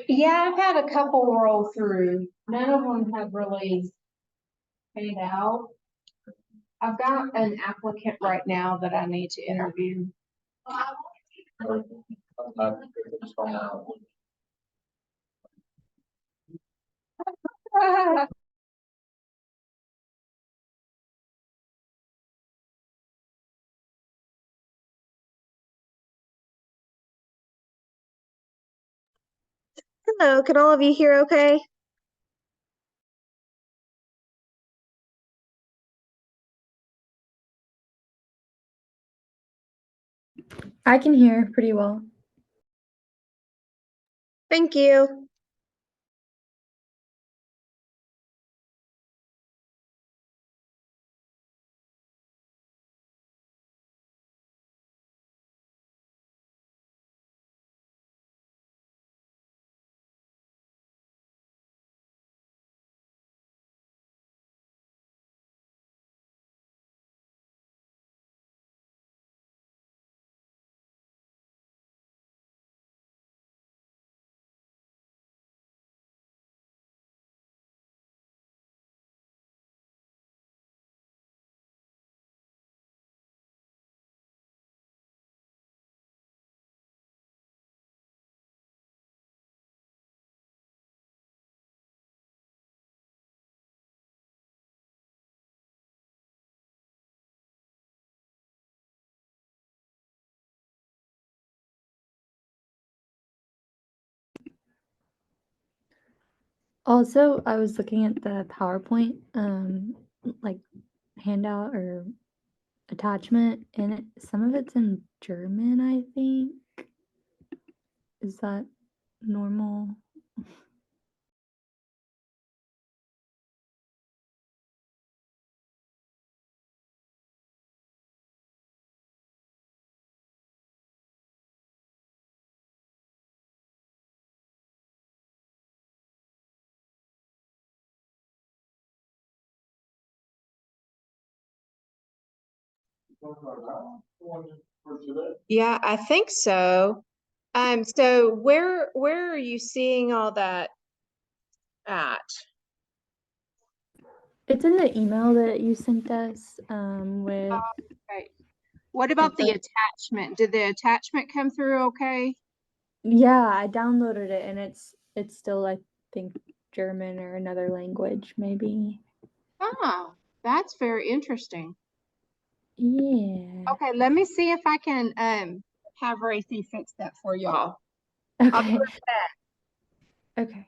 Yeah, I've had a couple roll through. None of them have really paid out. I've got an applicant right now that I need to interview. Hello, can all of you hear okay? I can hear pretty well. Thank you. Also, I was looking at the PowerPoint, like handout or attachment, and some of it's in German, I think. Is that normal? Yeah, I think so. So where are you seeing all that at? It's in the email that you sent us, with Right. What about it's the like, attachment? Did the attachment come through okay? yeah, I downloaded it and it's still, I think, German or another language, maybe. Oh, that's very interesting. Yeah. Okay, let me see if I can have Racy fix that for y'all. I'll be Okay. right back. Okay.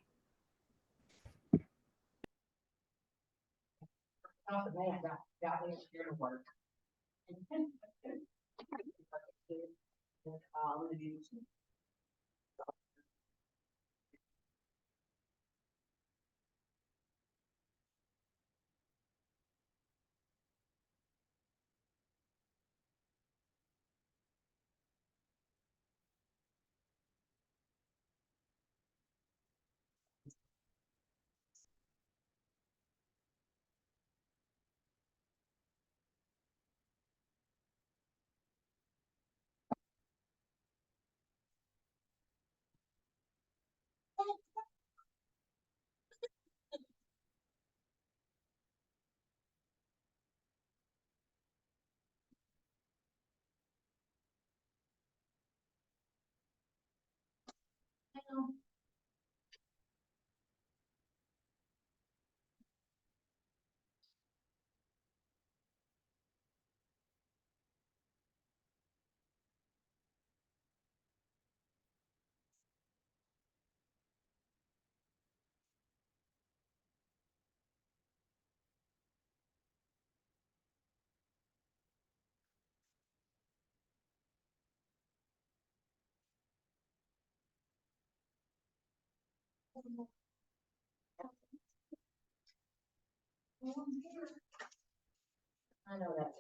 I know that.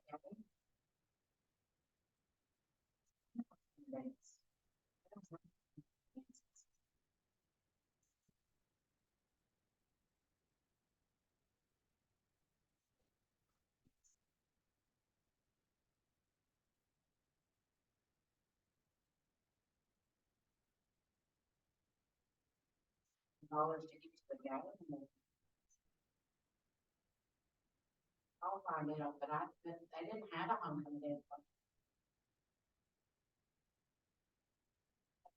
Dollars to get to the gallon. I'll find out, but they didn't have a homecoming day.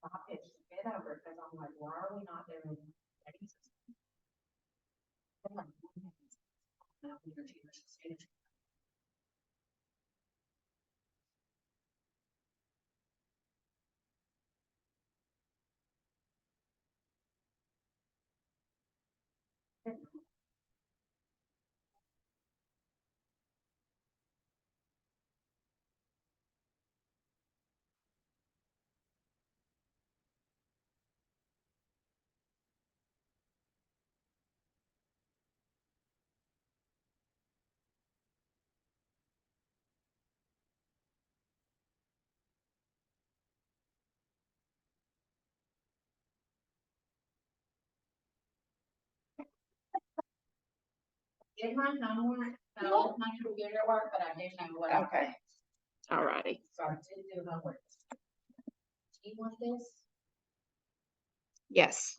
I pitched a bid over it because I'm like, why are we not doing? Did my homework, so my computer work, but I didn't know what. Okay. All righty. So I did do homework. Do you want this? Yes.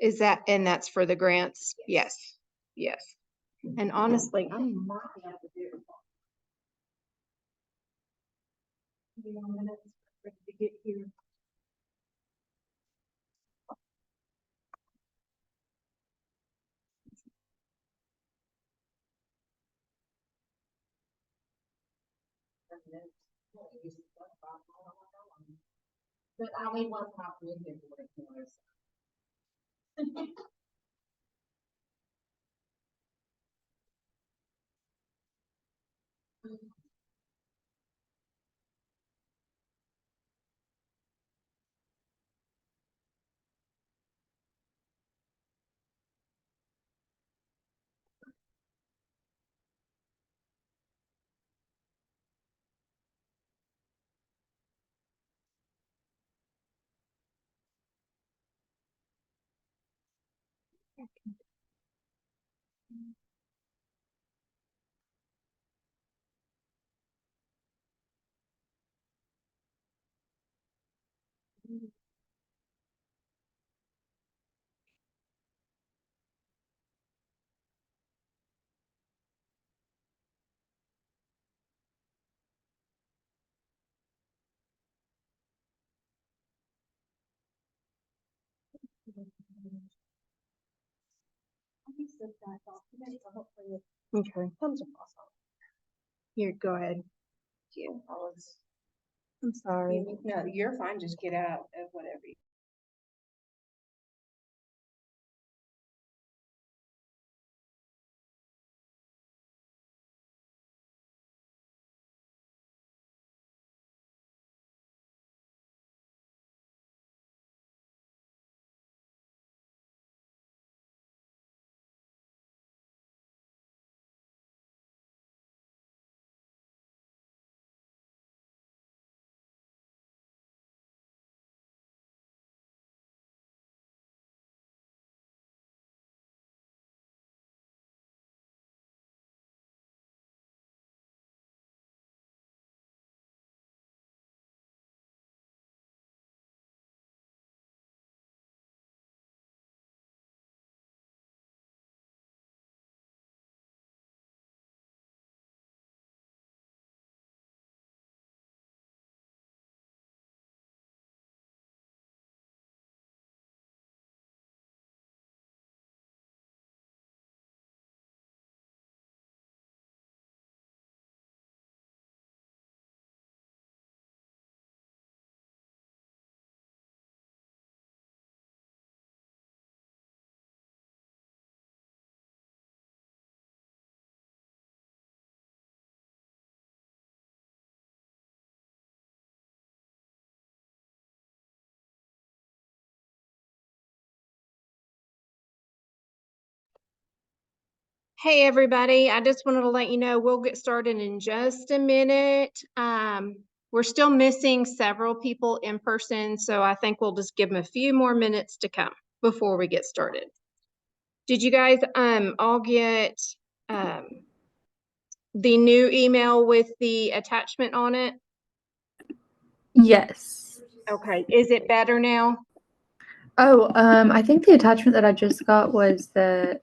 Is that, and that's for the grants? Yes, yes. And honestly, I might be able to do it. Give me 1 minute for it to get here. But I mean, what's not really good for it was. okay. Here, go ahead. I'm sorry. No, you're fine, just get out of whatever. Hey, everybody. I just wanted to let you know we'll get started in just a minute. We're still missing several people in person, so I think we'll just give them a few more minutes to come before we get started. Did you guys all get the new email with the attachment on it? Yes. Okay, is it better now? Oh, I think the attachment that I just got was the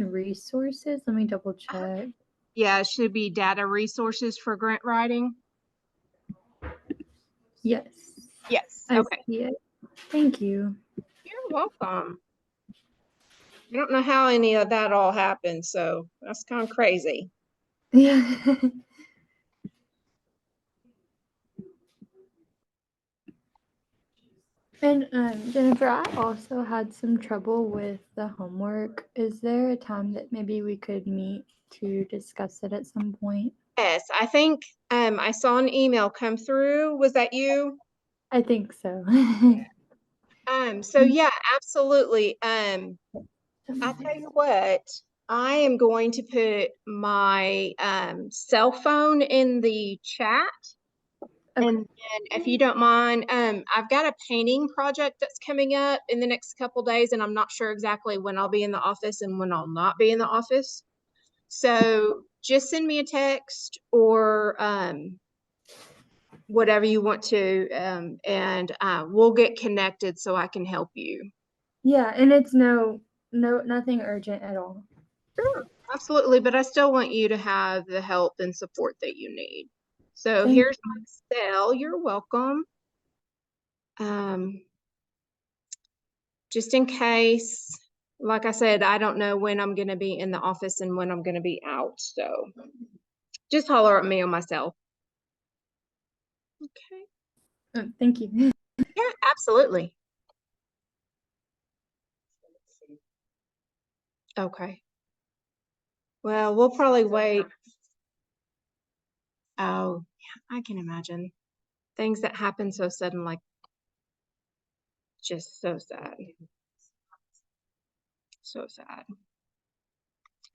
resources. Let me double check. Yeah, it should be data resources for grant writing. Yes. Yes, I okay. see it. Thank you. You're welcome. I don't know how any of that all happened, so that's kind of crazy. Yeah. And Jennifer, I also had some trouble with the homework. Is there a time that maybe we could meet to discuss it at some point? Yes, I think I saw an email come through. Was that you? I think so. So yeah, absolutely. I'll tell you what, I am going to put my cell phone in the chat. Okay. And then if you don't mind, I've got a painting project that's coming up in the next couple days, and I'm not sure exactly when I'll be in the office and when I'll not be in the office. So just send me a text or whatever you want to, and we'll get connected so I can help you. Yeah, and it's nothing urgent at all. Sure, absolutely, but I still want you to have the help and support that you need. So Thank here's my cell. You're welcome. Just in case, like I said, I don't know when I'm going to be in the office and when I'm going to be out. So just holler at me on my cell. Okay. Thank you. Yeah, absolutely. Okay. Well, we'll probably wait. Oh, yeah, I can imagine. Things that happen so sudden, like just so sad. So sad.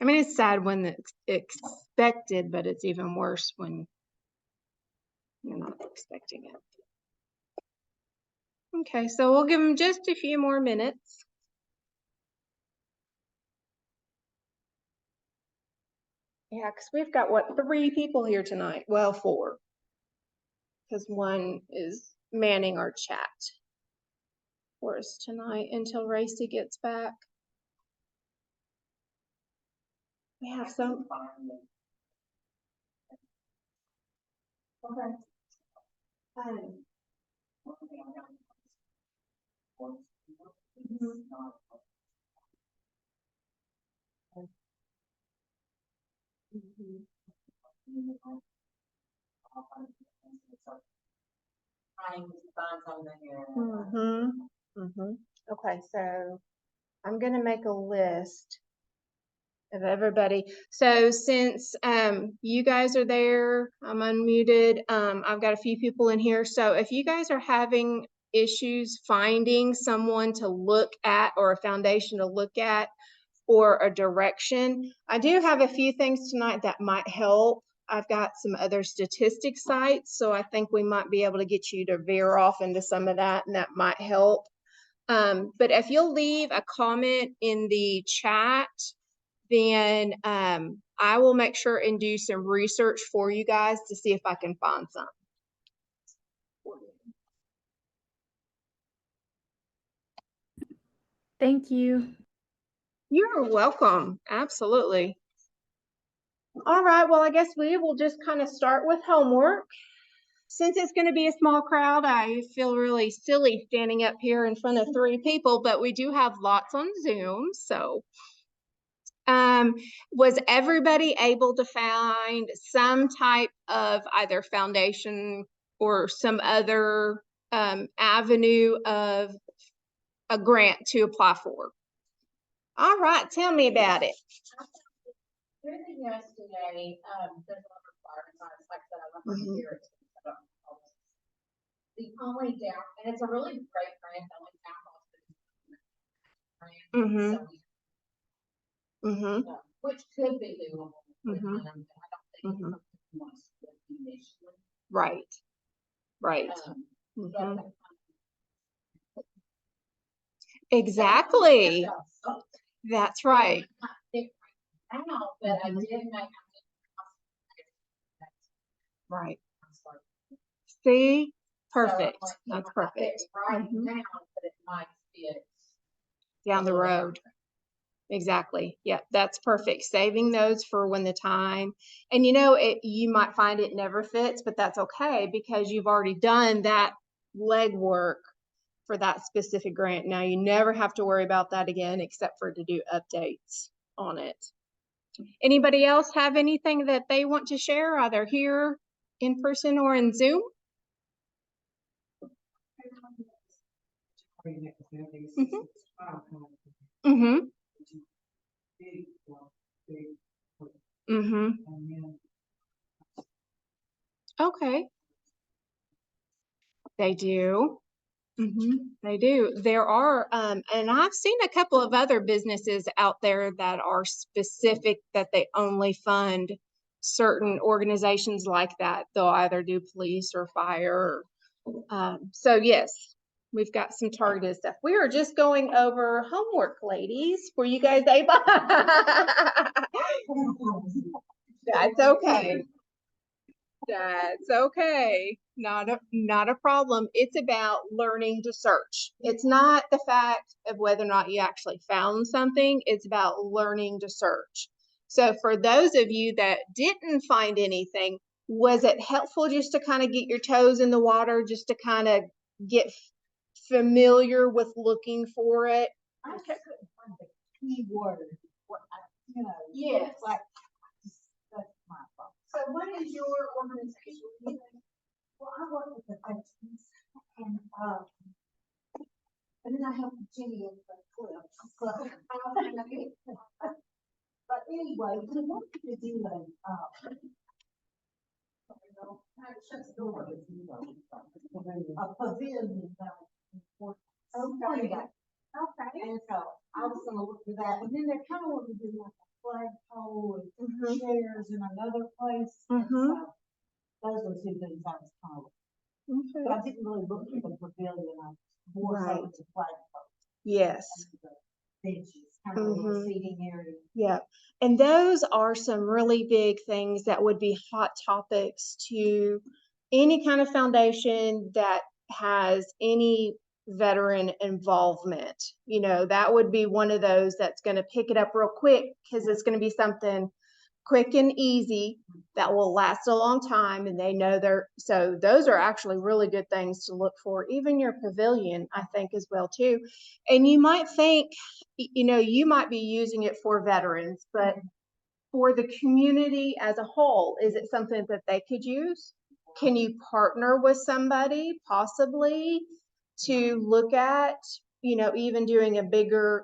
I mean, it's sad when it's expected, but it's even worse when you're not expecting it. Okay, so we'll give them just a few more minutes. Yeah, because we've got, what, 3 people here tonight? Well, 4. Because one is manning our chat for us tonight until Racy gets back. We have some. Okay. Okay, so I'm gonna make a list of everybody. So since you guys are there, I'm unmuted. I've got a few people in here. So if you guys are having issues finding someone to look at or a foundation to look at or a direction, I do have a few things tonight that might help. I've got some other statistic sites, so I think we might be able to get you to veer off into some of that, and that might help. But if you'll leave a comment in the chat, then I will make sure and do some research for you guys to see if I can find some. Thank you. You're welcome. Absolutely. All right. Well, I guess we will just kind of start with homework. Since it's going to be a small crowd, I feel really silly standing up here in front of 3 people, but we do have lots on Zoom. So was everybody able to find some type of either foundation or some other avenue of a grant to apply for? All right, tell me about it. Yesterday, there's a lot of fire, like I said, I left my here. The only down, and it's a really great grant, the only downfall is Mm-hmm. so which could be doable with Mhm. them, but I don't think it's Mhm. something we want to split initially. Right. Right. But Mhm. Exactly. That's right. Not different now, but I Mhm. did make. Right. See? Perfect. So, like, That's it might not fit perfect. right Mhm. now, but it might fit. Down the a little road. further. Exactly. Yeah, that's perfect. Saving those for when the time, and you might find it never fits, but that's okay because you've already done that legwork for that specific grant. Now you never have to worry about that again, except for to do updates on it. Anybody else have anything that they want to share, either here in person or in Zoom? Mm-hmm. Mm-hmm. Okay. They do. They do. There are, and I've seen a couple of other businesses out there that are specific that they only fund certain organizations like that. They'll either do police or fire. So yes, we've got some targeted stuff. We are just going over homework, ladies. Were you guys able? That's okay. That's okay. Not a problem. It's about learning to search. It's not the fact of whether or not you actually found something. It's about learning to search. So for those of you that didn't find anything, was it helpful just to kind of get your toes in the water, just to kind of get familiar with looking for it? I couldn't find the key word. Yes. Like, that's my fault. So what is your organization? Well, I work with the veterans and, and then I help Jenny with the clips. But anyway, we wanted to do a pavilion. Okay. Okay. And so I was gonna look for that, and then they kind of wanted to do like a flagpole and chairs in another place. And so those were two things I was kind of, but I didn't really look for the pavilion. I more so Right. at the flagpole Yes. and the benches, kind of a little seating area. Yeah, and those are some really big things that would be hot topics to any kind of foundation that has any veteran involvement. That would be one of those that's going to pick it up real quick because it's going to be something quick and easy that will last a long time, and they know so those are actually really good things to look for. Even your pavilion, I think, as well too. And you might think, you might be using it for veterans, but for the community as a whole, is it something that they could use? Can you partner with somebody possibly to look at, even doing a bigger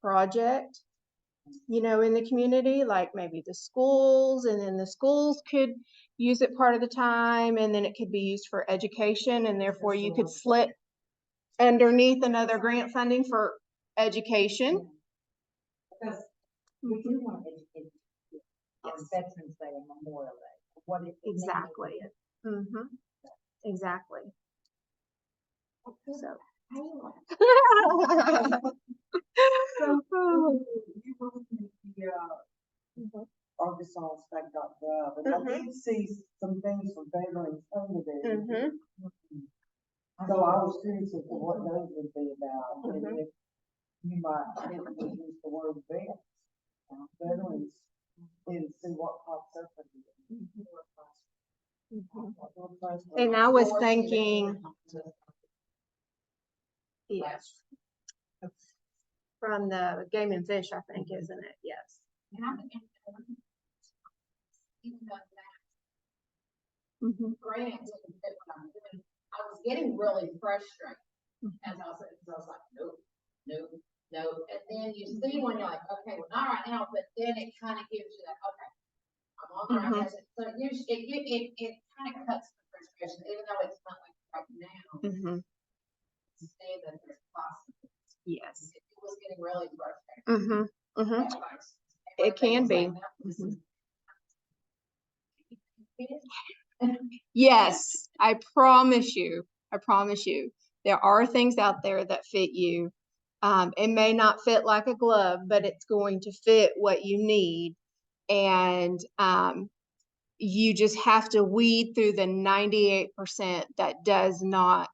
project, in the community, like maybe the schools, and then the schools could use it part of the time, and then it could be used for education, and therefore you could slit underneath another grant funding for education. Because we do want to educate on Veterans Day and Memorial Day. What it Exactly. Exactly. So. You were looking at the Arkansas.gov, and I did see some things for veterans under there. So I was curious as to what those would be about, and if you might use the word veterans, and see what pops up. And I was thinking, yes, from the Game and Fish, I think, isn't it? Yes. Even though that grant didn't fit what I'm doing, I was getting really frustrated. As I was like, nope. And then you see when you're like, okay, well, not right now, but then it kind of gives you that, okay, I'm on the right message. So it kind of cuts the frustration, even though it's not like right now. To say that there's possible. Yes. It was getting really frustrating. It can be. Yes, I promise you. I promise you. There are things out there that fit you. It may not fit like a glove, but it's going to fit what you need. And you just have to weed through the 98% that does not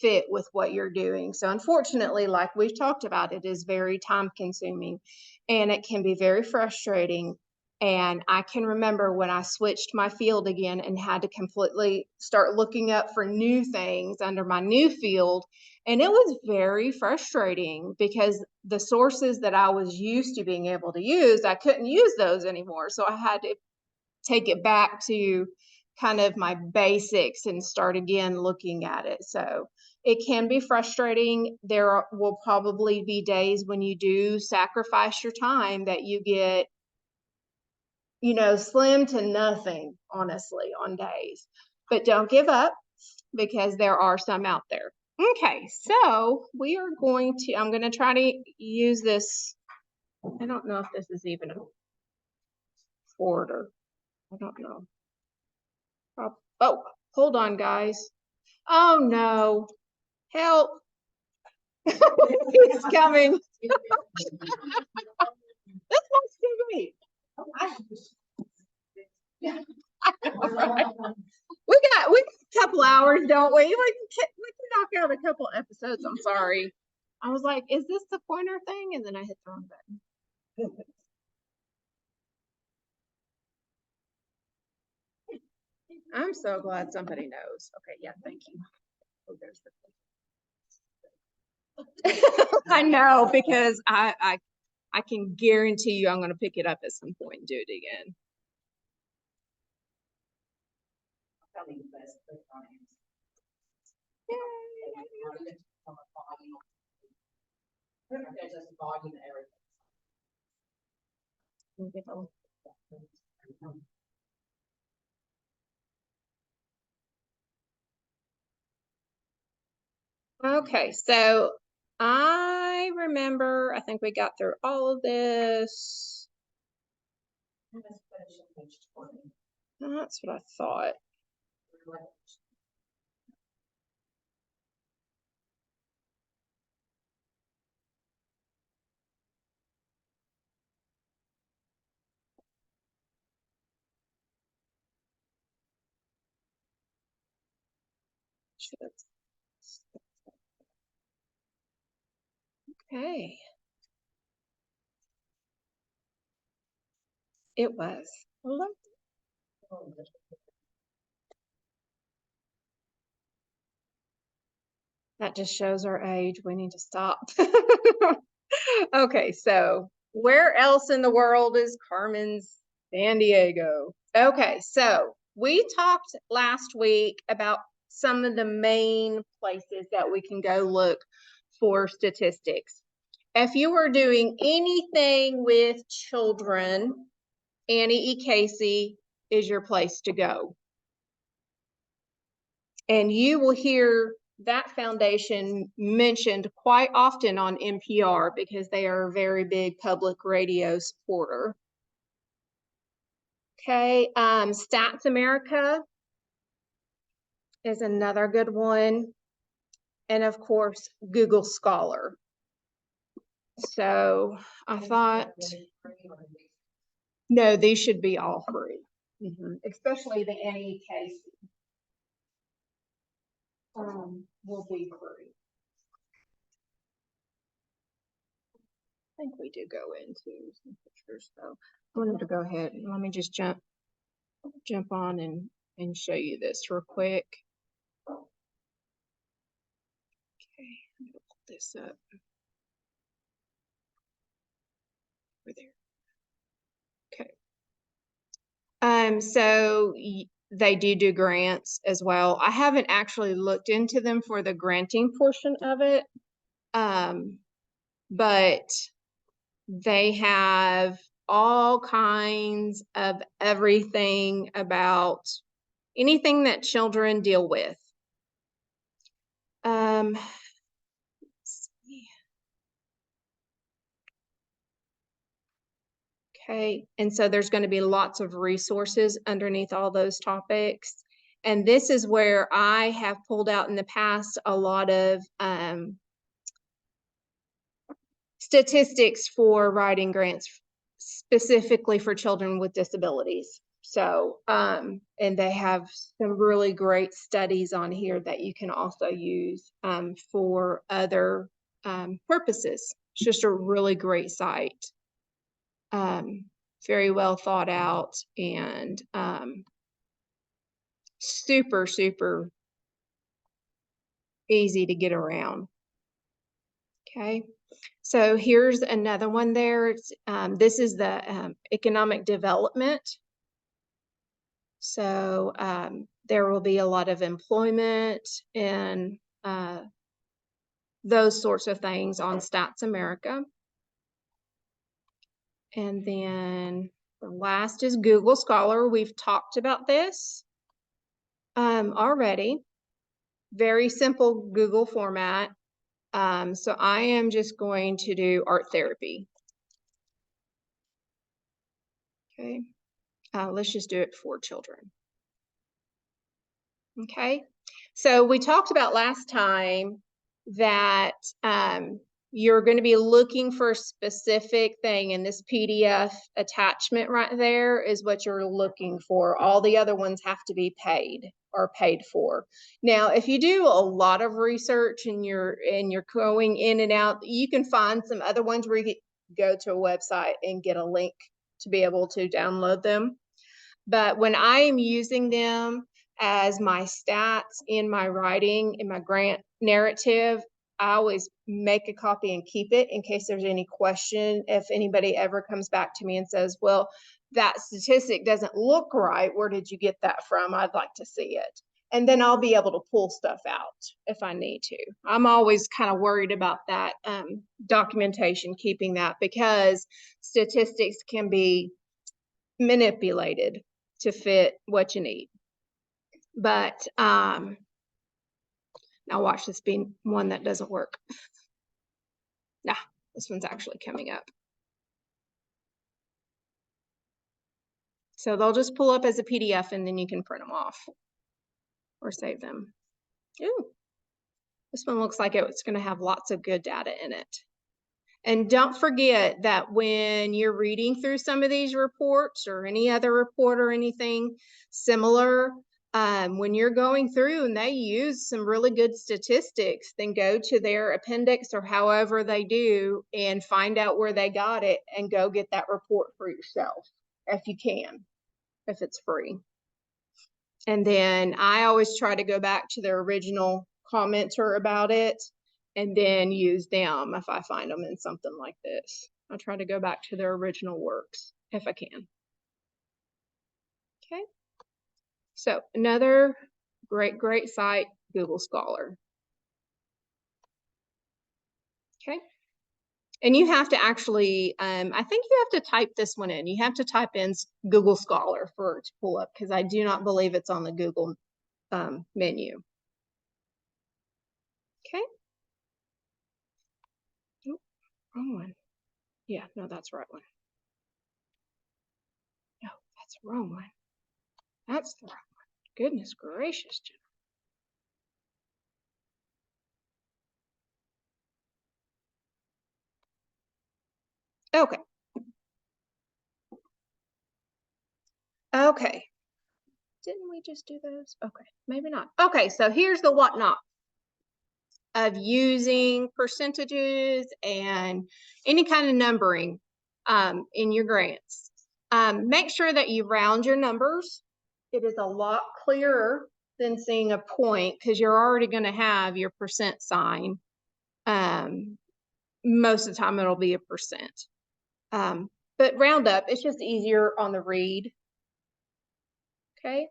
fit with what you're doing. So unfortunately, like we've talked about, it is very time consuming and it can be very frustrating. And I can remember when I switched my field again and had to completely start looking up for new things under my new field. And it was very frustrating because the sources that I was used to being able to use, I couldn't use those anymore. So I had to take it back to kind of my basics and start again looking at it. So it can be frustrating. There will probably be days when you do sacrifice your time that you get, you know, slim to nothing, honestly, on days. But don't give up because there are some out there. Okay, so we are going to, I'm going to try to use this. I don't know if this is even a order. I don't know. Oh, hold on, guys. Oh, no. Help. It's coming. This one's too me. We got a couple hours, don't we? We can knock out a couple episodes. I'm sorry. I was like, is this the pointer thing? And then I hit the wrong button. I'm so glad somebody knows. Okay, yeah, thank you. Oh, there's the I know, because I can guarantee you I'm going to pick it up at some point and do it again. Okay, so I remember, I think we got through all of this. That's what I thought. Okay. It was. That just shows our age. We need to stop. Okay, so where else in the world is Carmen's San Diego? Okay, so we talked last week about some of the main places that we can go look for statistics. If you are doing anything with children, Annie E. Casey is your place to go. And you will hear that foundation mentioned quite often on NPR because they are a very big public radio supporter. Okay, Stats America is another good one. And of course, Google Scholar. So I thought, no, these should be all free, especially the Annie Casey. Will be free. I think we do go into some pictures though. I wanted to go ahead and let me just jump on and show you this real quick. Okay, I'm gonna pull this up. Over there. Okay. So they do grants as well. I haven't actually looked into them for the granting portion of it. But they have all kinds of everything about anything that children deal with. Okay, and so there's going to be lots of resources underneath all those topics. And this is where I have pulled out in the past a lot of statistics for writing grants specifically for children with disabilities. So, and they have some really great studies on here that you can also use for other purposes. It's just a really great site. Very well thought out and super, super easy to get around. Okay. So here's another one there. It's, this is the economic development. So there will be a lot of employment and those sorts of things on Stats America. And then the last is Google Scholar. We've talked about this already. Very simple Google format. So I am just going to do art therapy. Okay. Let's just do it for children. Okay. So we talked about last time that you're going to be looking for a specific thing, and this PDF attachment right there is what you're looking for. All the other ones have to be paid or paid for. Now, if you do a lot of research and you're going in and out, you can find some other ones where you can go to a website and get a link to be able to download them. But when I am using them as my stats in my writing, in my grant narrative, I always make a copy and keep it in case there's any question. If anybody ever comes back to me and says, well, that statistic doesn't look right, where did you get that from? I'd like to see it. And then I'll be able to pull stuff out if I need to. I'm always kind of worried about that documentation, keeping that, because statistics can be manipulated to fit what you need. But now watch this be one that doesn't work. Nah, this one's actually coming up. So they'll just pull up as a PDF and then you can print them off or save them. Ooh, this one looks like it's going to have lots of good data in it. And don't forget that when you're reading through some of these reports or any other report or anything similar, when you're going through and they use some really good statistics, then go to their appendix or however they do and find out where they got it and go get that report for yourself if you can, if it's free. And then I always try to go back to their original commenter about it and then use them if I find them in something like this. I try to go back to their original works if I can. Okay. So another great site, Google Scholar. Okay. And you have to actually, I think you have to type this one in. You have to type in Google Scholar for it to pull up, because I do not believe it's on the Google menu. Okay. Oh, wrong one. Yeah, no, that's the right one. No, that's the wrong one. That's the right one. Goodness gracious, Jennifer. Okay. Okay. Didn't we just do those? Okay, maybe not. Okay, so here's the whatnot of using percentages and any kind of numbering in your grants. Make sure that you round your numbers. It is a lot clearer than seeing a point, because you're already going to have your percent sign. Most of the time it'll be a percent. But round up, it's just easier on the read. Okay.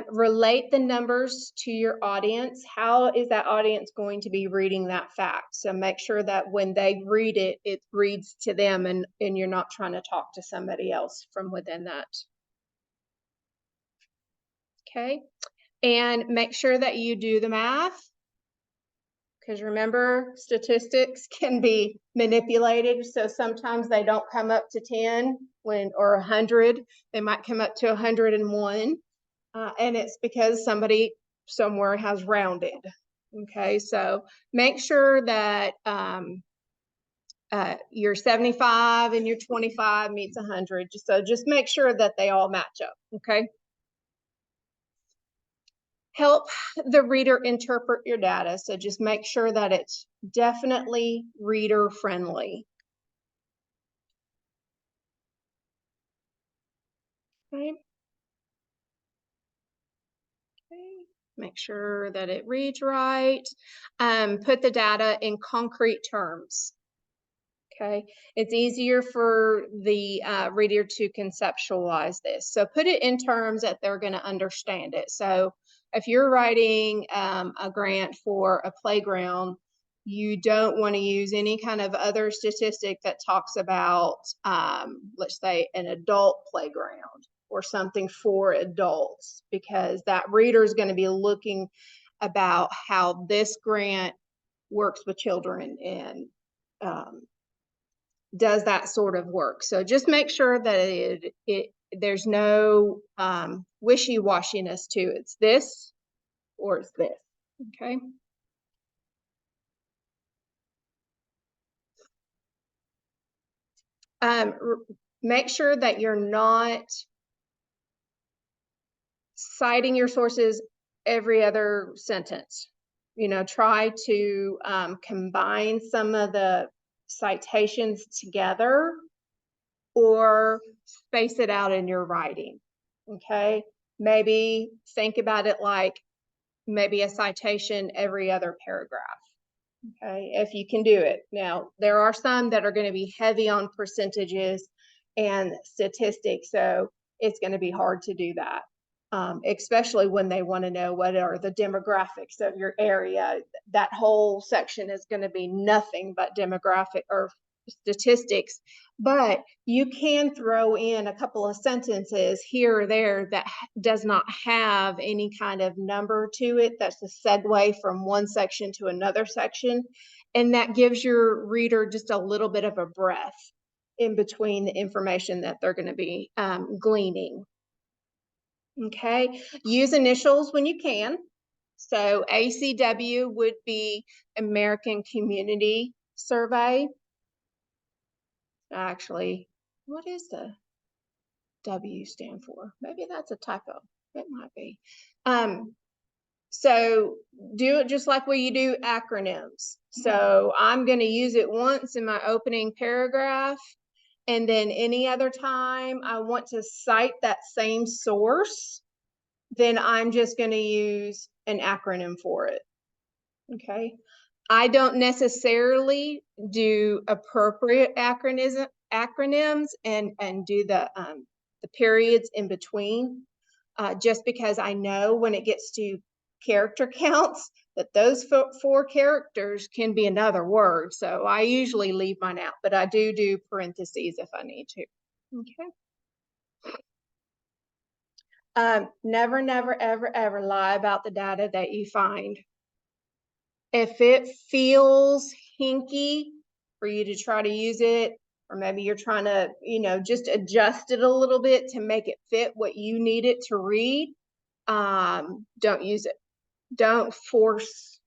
Relate the numbers to your audience. How is that audience going to be reading that fact? So make sure that when they read it, it reads to them and you're not trying to talk to somebody else from within that. Okay. And make sure that you do the math. Because remember, statistics can be manipulated, so sometimes they don't come up to 10 or 100. They might come up to 101, and it's because somebody somewhere has rounded. Okay, so make sure that your 75 and your 25 meets 100. So just make sure that they all match up. Okay. Help the reader interpret your data. So just make sure that it's definitely reader friendly. Okay. Okay. Make sure that it reads right. Put the data in concrete terms. Okay. It's easier for the reader to conceptualize this. So put it in terms that they're going to understand it. So if you're writing a grant for a playground, you don't want to use any kind of other statistic that talks about, let's say, an adult playground or something for adults, because that reader is going to be looking about how this grant works with children and does that sort of work. So just make sure that there's no wishy-washiness to it. It's this or it's this, okay? Make sure that you're not citing your sources every other sentence. You know, try to combine some of the citations together or space it out in your writing, okay? Maybe think about it like maybe a citation every other paragraph, okay, if you can do it. Now, there are some that are going to be heavy on percentages and statistics, so it's going to be hard to do that, especially when they want to know what are the demographics of your area. That whole section is going to be nothing but demographic or statistics, but you can throw in a couple of sentences here or there that does not have any kind of number to it. That's a segue from one section to another section. And that gives your reader just a little bit of a breath in between the information that they're going to be gleaning. Okay, use initials when you can. So ACW would be American Community Survey. Actually, what is the W stand for? Maybe that's a typo. It might be. So do it just like you do acronyms. So I'm going to use it once in my opening paragraph, and then any other time I want to cite that same source, then I'm just going to use an acronym for it. Okay. I don't necessarily do appropriate acronyms and do the periods in between, just because I know when it gets to character counts that those four characters can be another word. So I usually leave mine out, but I do parentheses if I need to. Okay. Never, never, ever, ever lie about the data that you find. If it feels hinky for you to try to use it, or maybe you're trying to, just adjust it a little bit to make it fit what you need it to read, don't use it. Don't force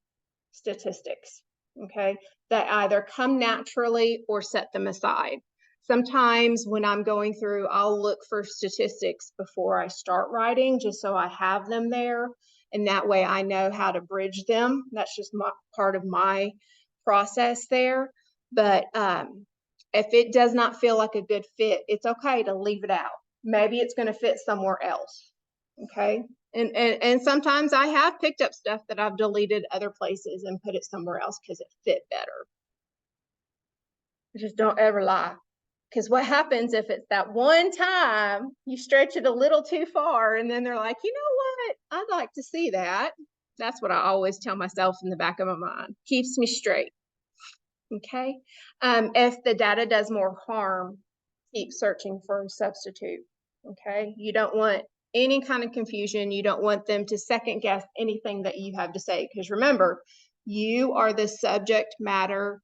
statistics, okay? That either come naturally or set them aside. Sometimes when I'm going through, I'll look for statistics before I start writing, just so I have them there. And that way I know how to bridge them. That's just part of my process there. But if it does not feel like a good fit, it's okay to leave it out. Maybe it's going to fit somewhere else, okay? And sometimes I have picked up stuff that I've deleted other places and put it somewhere else because it fit better. Just don't ever lie. Because what happens if it's that one time you stretch it a little too far and then they're like, you know what? I'd like to see that. That's what I always tell myself in the back of my mind. Keeps me straight. Okay. If the data does more harm, keep searching for a substitute. Okay. You don't want any kind of confusion. You don't want them to second guess anything that you have to say. Because remember, You are the subject matter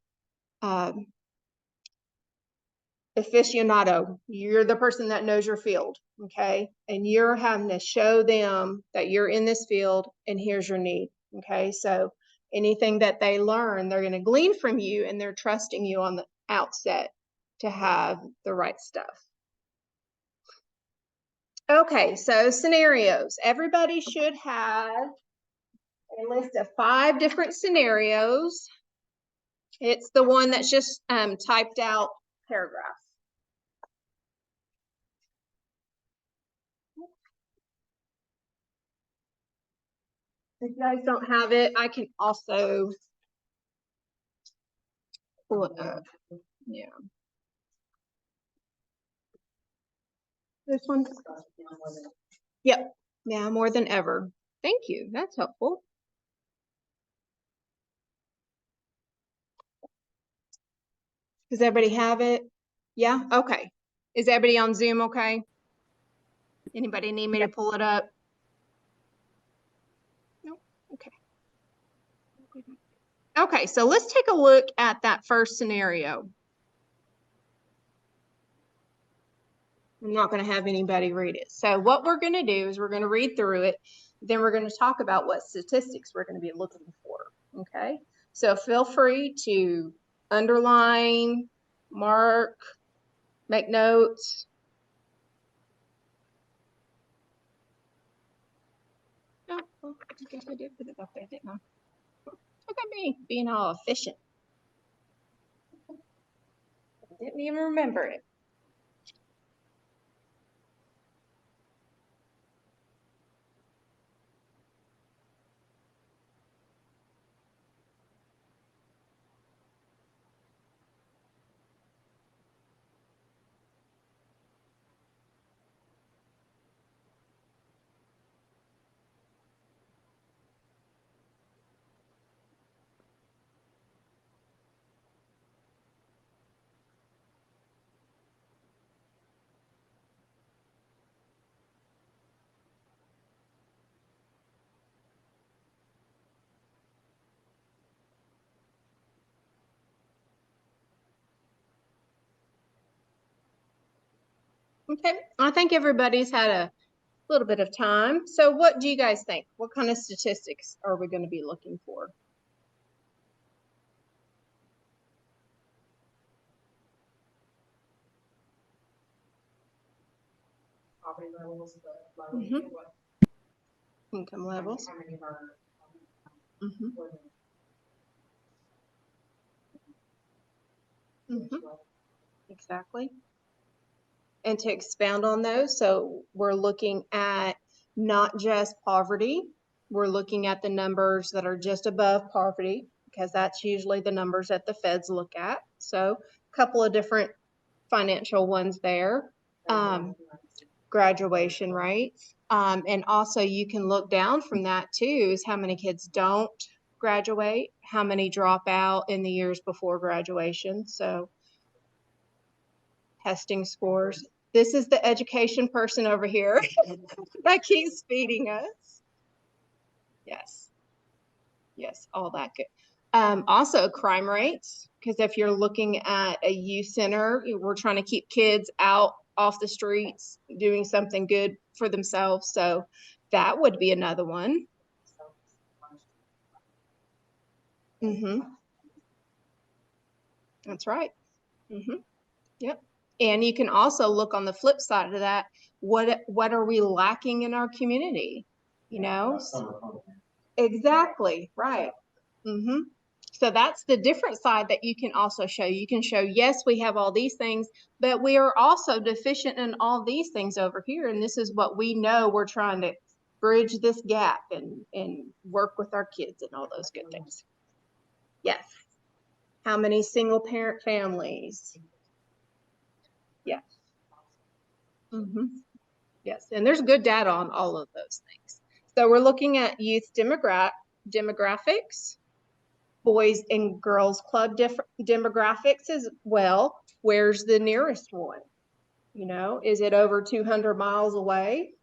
aficionado. You're the person that knows your field, okay? And you're having to show them that you're in this field and here's your need, okay? So anything that they learn, they're going to glean from you, and they're trusting you on the outset to have the right stuff. Okay, so scenarios. Everybody should have a list of 5 different scenarios. It's the one that's just typed out paragraph. If you guys don't have it, I can also pull it up. Yeah. This one? Yep. Now more than ever. Thank you. That's helpful. Does everybody have it? Yeah? Okay. Is everybody on Zoom okay? Anybody need me to pull it up? Nope. Okay. Okay, so let's take a look at that first scenario. I'm not going to have anybody read it. So what we're going to do is we're going to read through it. Then we're going to talk about what statistics we're going to be looking for. Okay. So feel free to underline, mark, make notes. Oh, well, I guess I did put it up there, didn't I? Look at me being all efficient. Didn't even remember it. Okay, I think everybody's had a little bit of time. So what do you guys think? What kind of statistics are we going to be looking for? Poverty levels, but Mhm. Income levels. how many of our, Mhm. Mhm. Exactly. And to expound on those, so we're looking at not just poverty, we're looking at the numbers that are just above poverty, because that's usually the numbers that the feds look at. So a couple of different financial ones there. Graduation rates. And also you can look down from that too, is how many kids don't graduate, how many drop out in the years before graduation. So testing scores. This is the education person over here that keeps feeding us. Yes. Yes, all that good. Also crime rates, because if you're looking at a youth center, we're trying to keep kids out off the streets doing something good for themselves. So that would be another one. Mm-hmm. That's right. Mm-hmm. Yep. And you can also look on the flip side of that. What are we lacking in our community? You know? Exactly. Right. Mm-hmm. So that's the different side that you can also show. You can show, yes, we have all these things, but we are also deficient in all these things over here. And this is what we know we're trying to bridge this gap and work with our kids and all those good things. Yes. How many single parent families? Yes. Mm-hmm. Yes. And there's good data on all of those things. So we're looking at youth demographics. Boys and girls club demographics as well. Where's the nearest one? You know, is it over 200 miles away?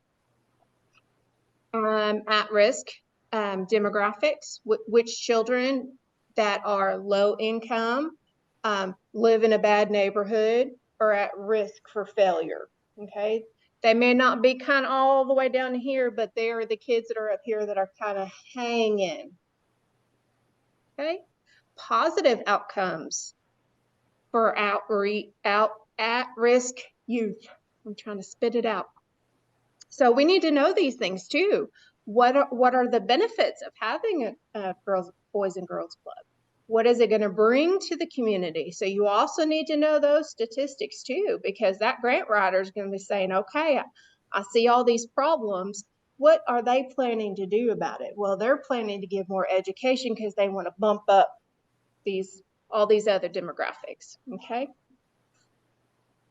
At risk demographics, which children that are low income, live in a bad neighborhood, or at risk for failure, okay? They may not be kind of all the way down here, but they are the kids that are up here that are kind of hanging, okay? Positive outcomes for at-risk youth. I'm trying to spit it out. So we need to know these things too. What are the benefits of having a boys and girls club? What is it going to bring to the community? So you also need to know those statistics too, because that grant writer is going to be saying, okay, I see all these problems. What are they planning to do about it? Well, they're planning to give more education because they want to bump up all these other demographics, okay?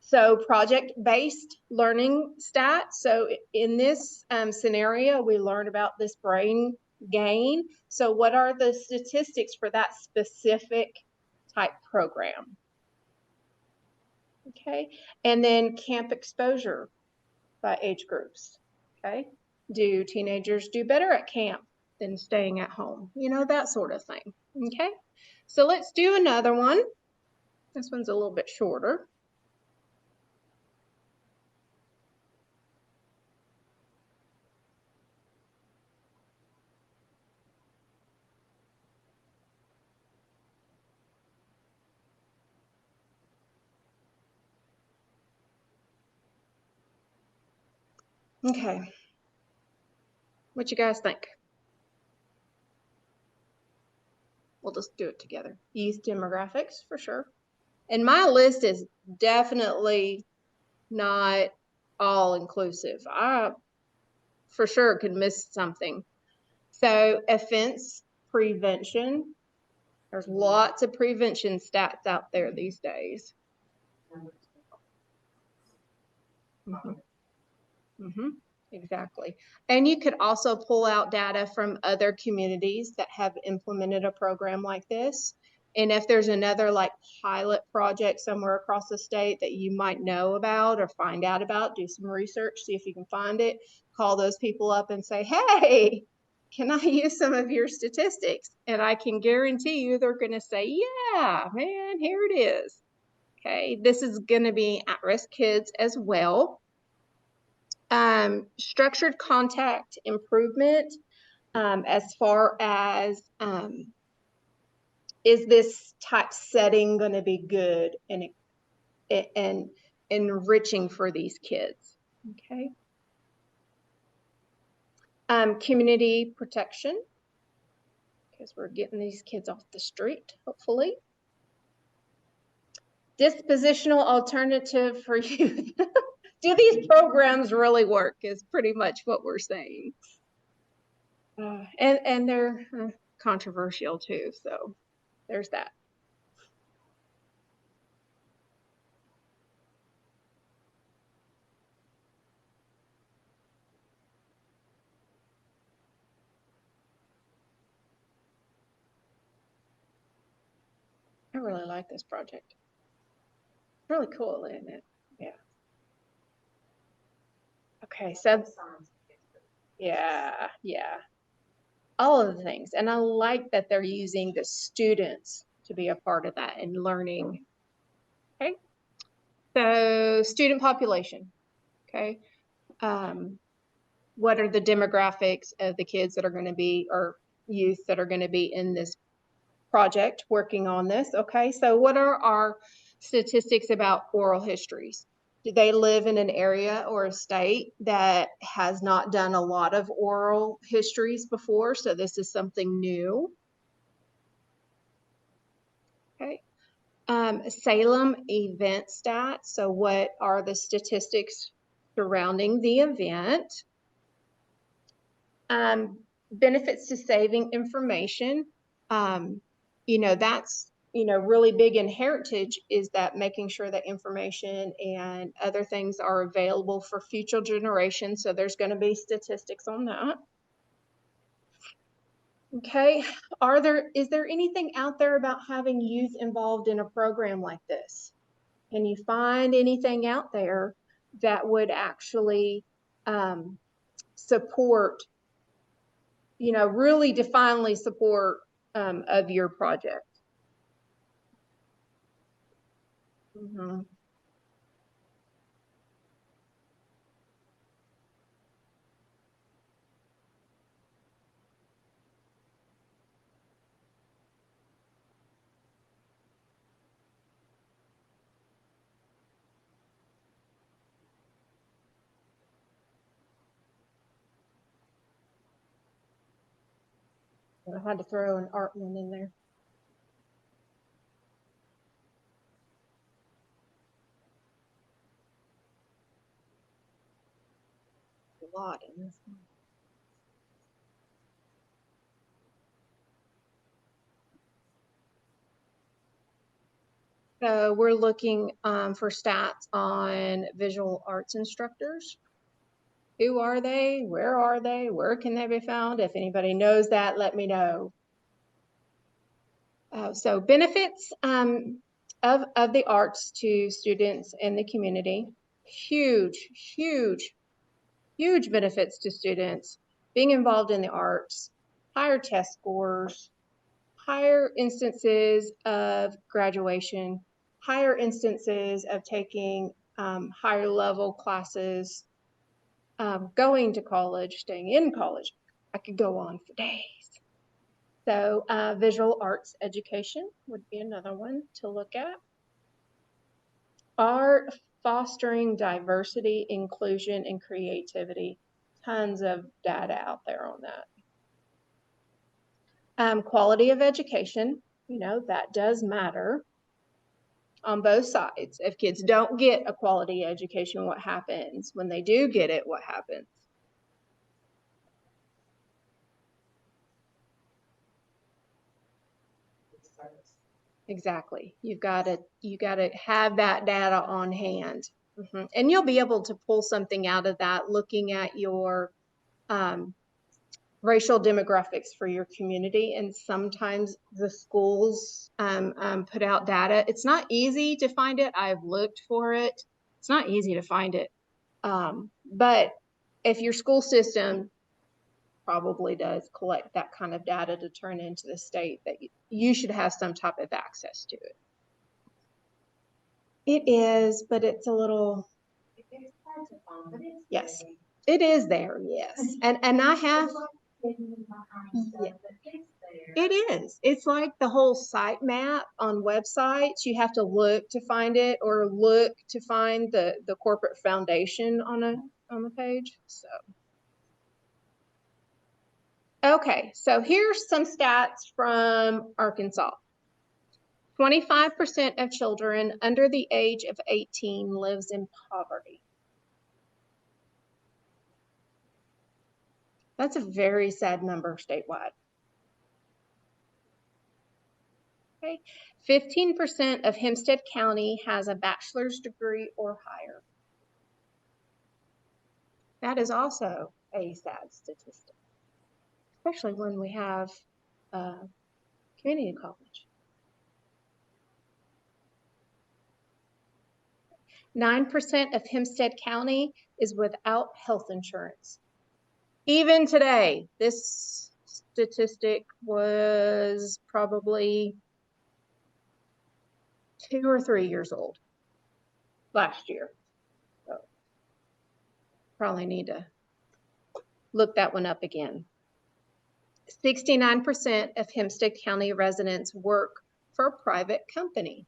So project-based learning stats. So in this scenario, we learned about this brain gain. So what are the statistics for that specific type program? Okay, and then camp exposure by age groups. Okay, do teenagers do better at camp than staying at home? You know, that sort of thing. Okay, so let's do another one. This one's a little bit shorter. Okay, what you guys think? We'll just do it together. Youth demographics for sure. And my list is definitely not all inclusive. I for sure could miss something. So offense prevention. There's lots of prevention stats out there these days. Exactly. And you could also pull out data from other communities that have implemented a program like this. And if there's another like pilot project somewhere across the state that you might know about or find out about, do some research, see if you can find it, call those people up and say, hey, can I use some of your statistics? And I can guarantee you they're going to say, yeah, man, here it is. Okay, this is going to be at-risk kids as well. Structured contact improvement, as far as is this type setting going to be good and enriching for these kids? Okay. Community protection, because we're getting these kids off the street, hopefully. Dispositional alternative for youth. Do these programs really work is pretty much what we're saying. And they're controversial too, so there's that. I really like this project. Really cool, isn't it? Yeah. Okay, so yeah. All of the things. And I like that they're using the students to be a part of that and learning. Okay. So student population. Okay. What are the demographics of the kids that are going to be, or youth that are going to be in this project working on this? Okay. So what are our statistics about oral histories? Do they live in an area or a state that has not done a lot of oral histories before? So this is something new. Okay. Salem event stats. So what are the statistics surrounding the event? Benefits to saving information. You know, that's, you know, really big in heritage, is that making sure that information and other things are available for future generations. So there's going to be statistics on that. Okay, is there anything out there about having youth involved in a program like this? Can you find anything out there that would actually support you know, really divinely support of your project. Mhm. I had to throw an art one in there. A lot in this one. So we're looking for stats on visual arts instructors. Who are they? Where are they? Where can they be found? If anybody knows that, let me know. So benefits of the arts to students in the community. Huge, huge, huge benefits to students being involved in the arts, higher test scores, higher instances of graduation, higher instances of taking higher level classes, going to college, staying in college. I could go on for days. So visual arts education would be another one to look at. Art fostering diversity, inclusion, and creativity. Tons of data out there on that. Quality of education, you know, that does matter on both sides. If kids don't get a quality education, what happens? When they do get it, what happens? Exactly. You gotta have that data on hand. And you'll be able to pull something out of that looking at your racial demographics for your community. And sometimes the schools put out data. It's not easy to find it. I've looked for it. It's not easy to find it. But if your school system probably does collect that kind of data to turn into the state, that you should have some type of access to it. It is, but it's a little, It's hard to find, but it's. yes, there. it is there, yes. And I have, It's like hidden behind stuff, Yeah. but it's there. it is. It's like the whole site map on websites. You have to look to find it or look to find the corporate foundation on a page. So. Okay, so here's some stats from Arkansas. 25% of children under the age of 18 lives in poverty. That's a very sad number statewide. Okay, 15% of Hempstead County has a bachelor's degree or higher. That is also a sad statistic, especially when we have community college. 9% of Hempstead County is without health insurance. Even today, this statistic was probably 2 or 3 years old last year. So probably need to look that one up again. 69% of Hempstead County residents work for a private company.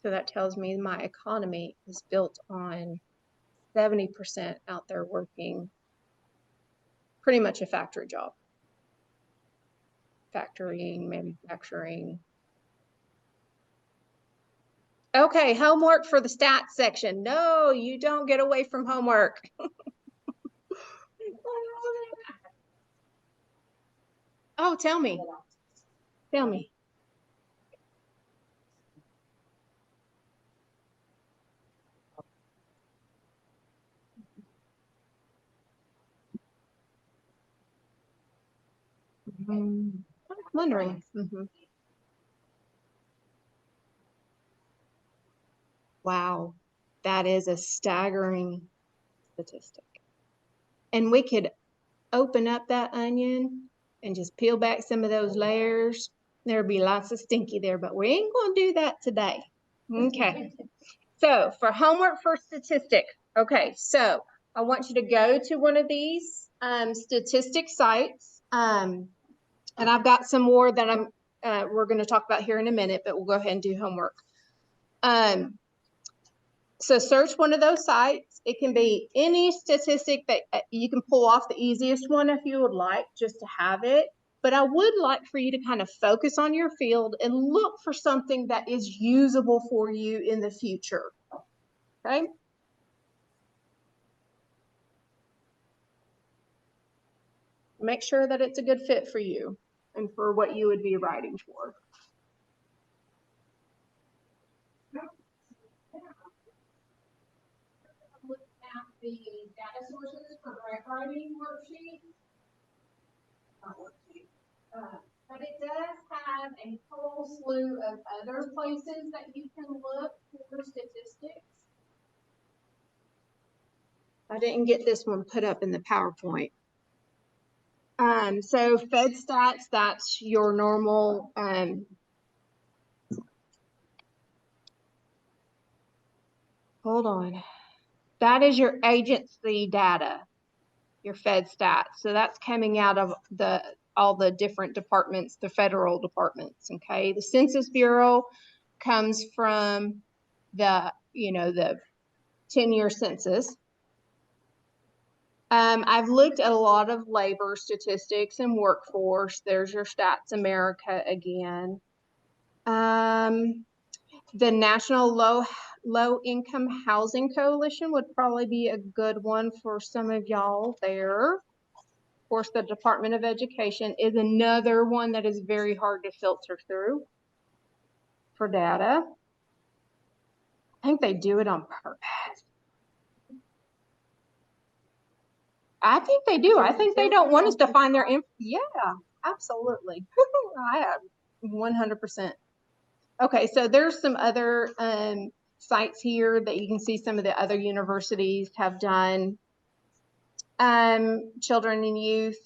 So that tells me my economy is built on 70% out there working pretty much a factory job. Factoring, manufacturing. Okay, homework for the stats section. No, you don't get away from homework. Oh, tell me. Tell me. I'm wondering. Wow, that is a staggering statistic. And we could open up that onion and just peel back some of those layers. There'd be lots of stinky there, but we ain't gonna do that today. Okay. So for homework for statistic, okay, so I want you to go to one of these statistic sites. And I've got some more that we're going to talk about here in a minute, but we'll go ahead and do homework. So search one of those sites. It can be any statistic that you can pull off the easiest one if you would like, just to have it. But I would like for you to kind of focus on your field and look for something that is usable for you in the future. Okay? Make sure that it's a good fit for you and for what you would be writing for. Look at the data sources for grant writing worksheet. But it does have a whole slew of other places that you can look for statistics. I didn't get this one put up in the PowerPoint. So FedStats, that's your normal, hold on. That is your agency data, your FedStats. So that's coming out of all the different departments, the federal departments, okay? The Census Bureau comes from the 10-year census. I've looked at a lot of labor statistics and workforce. There's your Stats America again. The National Low Income Housing Coalition would probably be a good one for some of y'all there. Of course, the Department of Education is another one that is very hard to filter through for data. I think they do it on purpose. I think they do. I think they don't want us to find their info. Yeah, absolutely. I have 100%. Okay, so there's some other sites here that you can see some of the other universities have done. Children and Youth,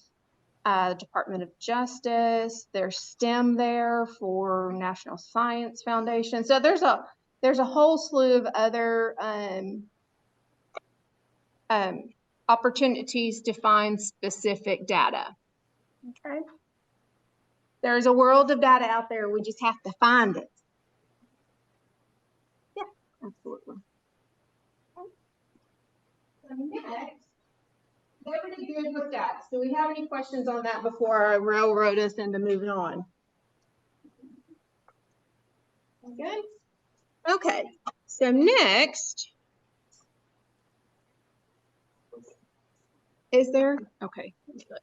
Department of Justice, there's STEM there for National Science Foundation. So there's a whole slew of other opportunities to find specific data. Okay. There's a world of data out there. We just have to find it. Yeah, absolutely. So next, everybody good with that? Do we have any questions on that before I railroad us into moving on? Good. Okay. So next, is there? Okay. Let me look.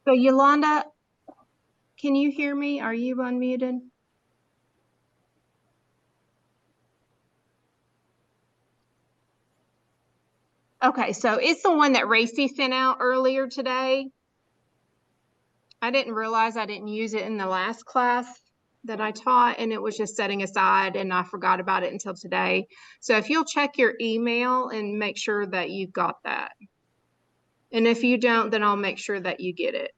So Yolanda, can you hear me? Are you unmuted? Okay, so it's the one that Racy sent out earlier today. I didn't realize I didn't use it in the last class that I taught, and it was just setting aside, and I forgot about it until today. So if you'll check your email and make sure that you've got that. And if you don't, then I'll make sure that you get it.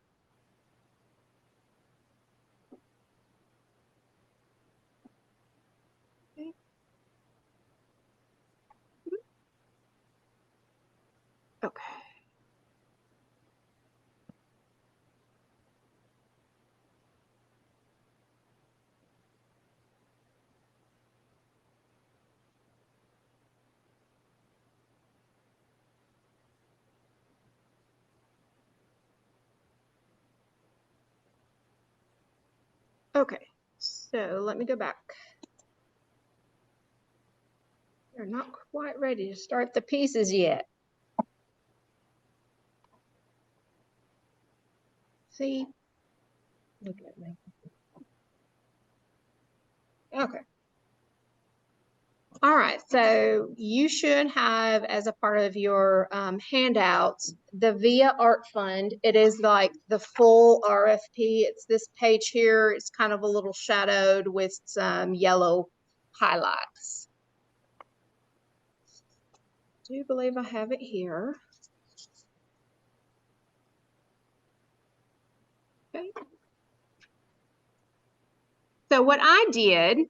Okay. Okay, so let me go back. They're not quite ready to start the pieces yet. See? Look at me. Okay. All right, so you should have as a part of your handouts, the VIA Art Fund. It is like the full RFP. It's this page here. It's kind of a little shadowed with some yellow highlights. I do believe I have it here. Okay. So what I did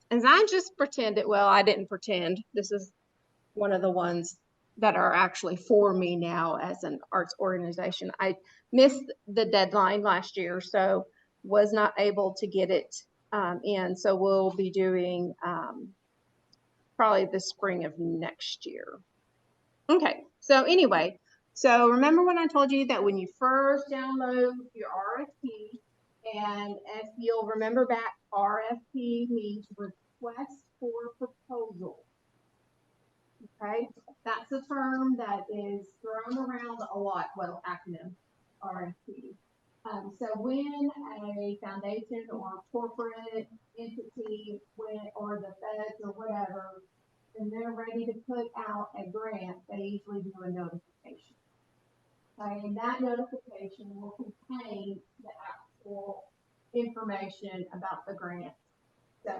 is I just pretended, well, I didn't pretend. This is one of the ones that are actually for me now as an arts organization. I missed the deadline last year, so was not able to get it in. So we'll be doing probably the spring of next year. Okay, so anyway, so remember when I told you that when you first download your RFP, and if you'll remember back, RFP means request for proposal. Okay, that's a term that is thrown around a lot. Well, acronym RFP. So when a foundation or corporate entity, or the feds or whatever, and they're ready to put out a grant, they usually do a notification. Okay, and that notification will contain the actual information about the grant. So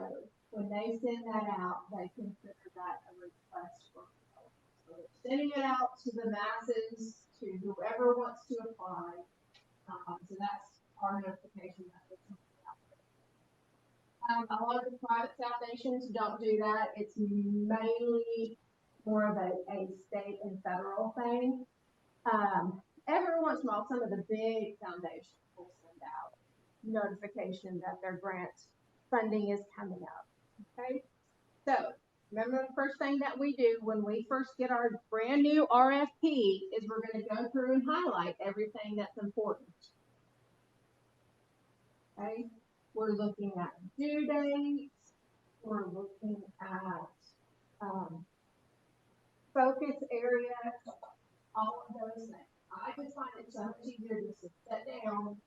when they send that out, they consider that a request for proposal. So they're sending it out to the masses, to whoever wants to apply. So that's our notification that we're sending out. A lot of the private foundations don't do that. It's mainly more of a state and federal thing. Every once in a while, some of the big foundations will send out notification that their grant funding is coming up. Okay, so remember the first thing that we do when we first get our brand new RFP is we're going to go through and highlight everything that's important. Okay, we're looking at due dates, we're looking at focus areas, all of those things. I just find it so much easier just to sit down,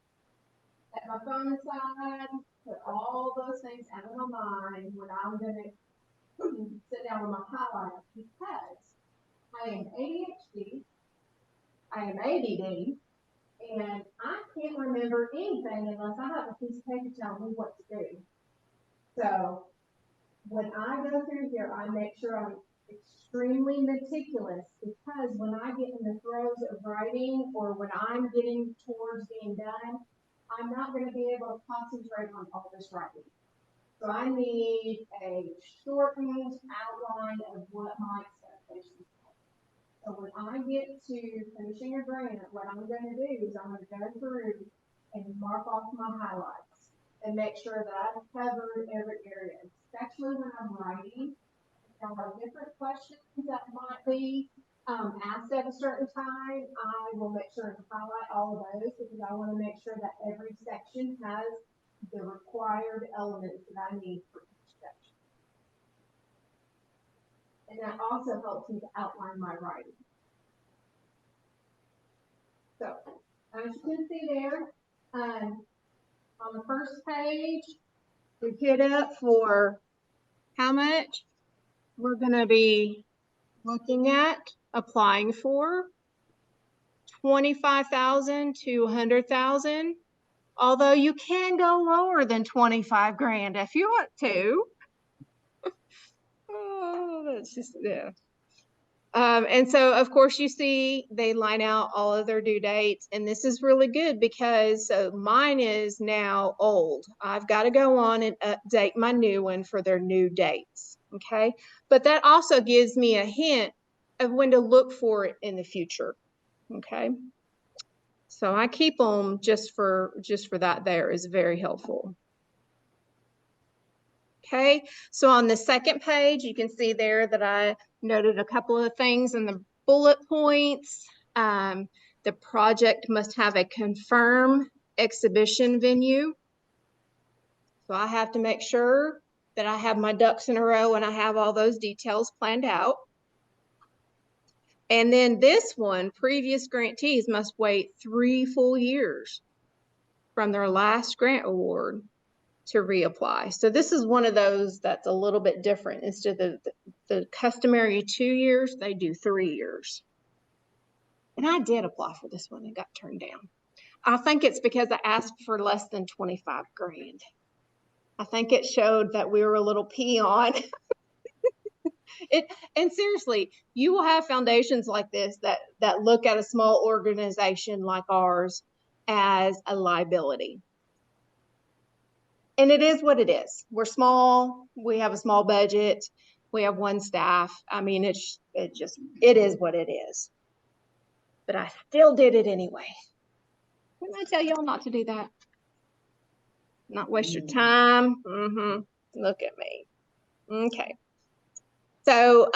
set my phone aside, put all those things out of my mind when I'm going to sit down with my highlighter, because I am ADHD, I am ADD, and I can't remember anything unless I have a piece of paper telling me what to do. So when I go through here, I make sure I'm extremely meticulous, because when I get in the throes of writing, or when I'm getting towards being done, I'm not going to be able to concentrate on all this writing. So I need a shortened outline of what my expectations are. So when I get to finishing a grant, what I'm going to do is I'm going to go through and mark off my highlights and make sure that I've covered every area, especially when I'm writing. If there are different questions that might be asked at a certain time, I will make sure to highlight all of those, because I want to make sure that every section has the required elements that I need for each section. And that also helps me to outline my writing. So, as you can see there, on the first page, we hit up for how much we're going to be looking at applying for. 25,000 to 100,000. Although you can go lower than 25 grand if you want to. Oh, that's just, yeah. And so, of course, you see they line out all of their due dates, and this is really good because mine is now old. I've got to go on and update my new one for their new dates, okay? But that also gives me a hint of when to look for it in the future, okay? So I keep them just for that. There is very helpful. Okay, so on the second page, you can see there that I noted a couple of things in the bullet points. The project must have a confirmed exhibition venue. So I have to make sure that I have my ducks in a row and I have all those details planned out. And then this one, previous grantees must wait 3 full years from their last grant award to reapply. So this is one of those that's a little bit different. Instead of the customary 2 years, they do 3 years. And I did apply for this one and got turned down. I think it's because I asked for less than 25 grand. I think it showed that we were a little peon. And seriously, you will have foundations like this that look at a small organization like ours as a liability. And it is what it is. We're small. We have a small budget. We have 1 staff. I mean, it is what it is. But I still did it anyway. Didn't I tell y'all not to do that? Not waste your time. Look at me. Okay. So,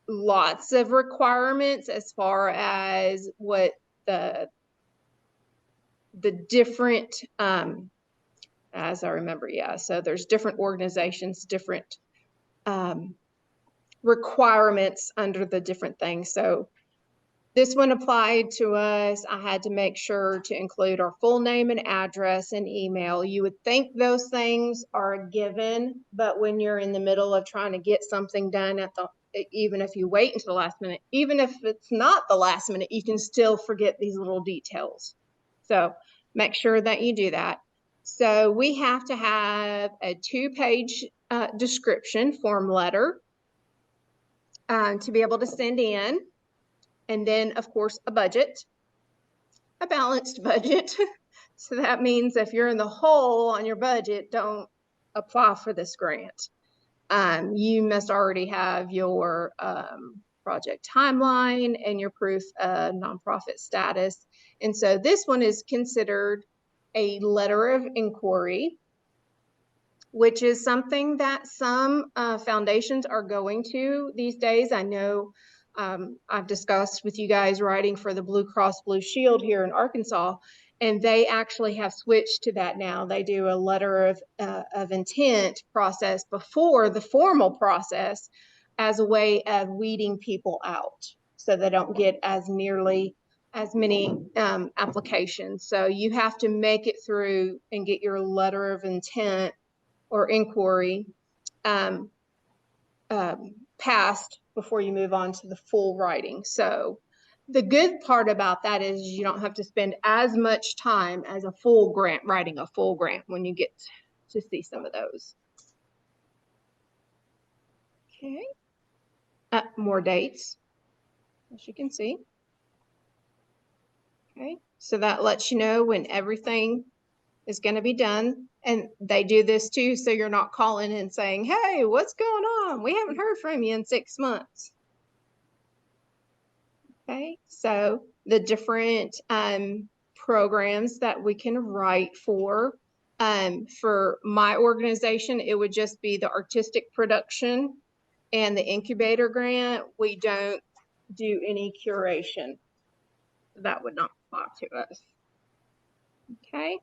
lots of requirements as far as what the different, as I remember, yeah. So there's different organizations, different requirements under the different things. So this one applied to us. I had to make sure to include our full name and address and email. You would think those things are a given, but when you're in the middle of trying to get something done even if you wait until the last minute, even if it's not the last minute, you can still forget these little details. So make sure that you do that. So we have to have a 2-page description form letter to be able to send in. And then, of course, a budget, a balanced budget. So that means if you're in the hole on your budget, don't apply for this grant. You must already have your project timeline and your proof of nonprofit status. And so this one is considered a letter of inquiry, which is something that some foundations are going to these days. I know I've discussed with you guys writing for the Blue Cross Blue Shield here in Arkansas, and they actually have switched to that now. They do a letter of intent process before the formal process as a way of weeding people out so they don't get as nearly as many applications. So you have to make it through and get your letter of intent or inquiry passed before you move on to the full writing. So the good part about that is you don't have to spend as much time as a full grant writing a full grant when you get to see some of those. Okay. More dates, as you can see. Okay. So that lets you know when everything is going to be done. And they do this too, so you're not calling and saying, hey, what's going on? We haven't heard from you in 6 months. Okay, so the different programs that we can write for my organization, it would just be the artistic production and the incubator grant. We don't do any curation. That would not apply to us. Okay.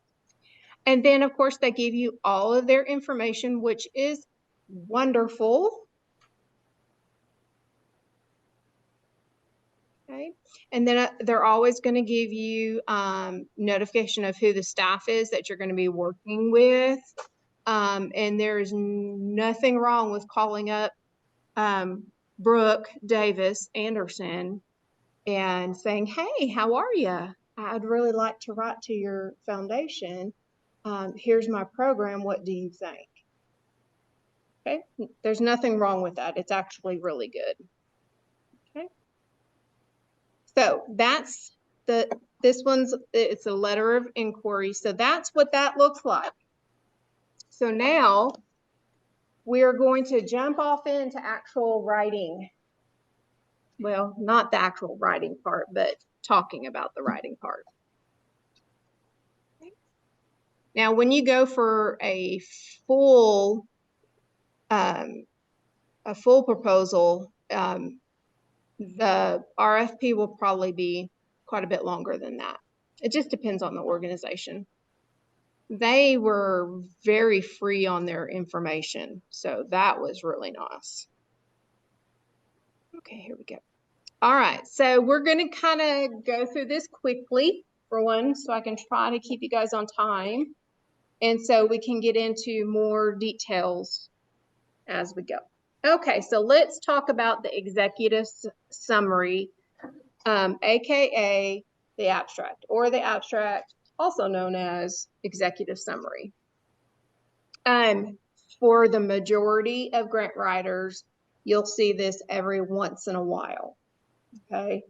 And then, of course, they give you all of their information, which is wonderful. Okay. And then they're always going to give you notification of who the staff is that you're going to be working with. And there's nothing wrong with calling up Brooke Davis Anderson and saying, hey, how are you? I'd really like to write to your foundation. Here's my program. What do you think? Okay, there's nothing wrong with that. It's actually really good. Okay, so that's it's a letter of inquiry. So that's what that looks like. So now we are going to jump off into actual writing. Well, not the actual writing part, but talking about the writing part. Now, when you go for a full proposal, the RFP will probably be quite a bit longer than that. It just depends on the organization. They were very free on their information, so that was really nice. Okay, here we go. All right, so we're going to kind of go through this quickly for one, so I can try to keep you guys on time. And so we can get into more details as we go. Okay, so let's talk about the executive summary, AKA the abstract, or the abstract, also known as executive summary. For the majority of grant writers, you'll see this every once in a while, okay?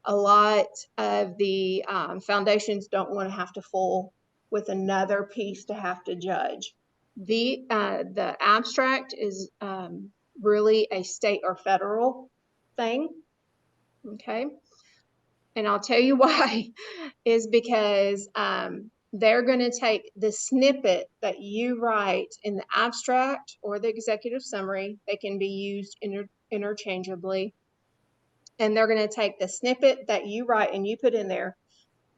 A lot of the foundations don't want to have to fool with another piece to have to judge. The abstract is really a state or federal thing, okay? And I'll tell you why, is because they're going to take the snippet that you write in the abstract or the executive summary. They can be used interchangeably. And they're going to take the snippet that you write and you put in there,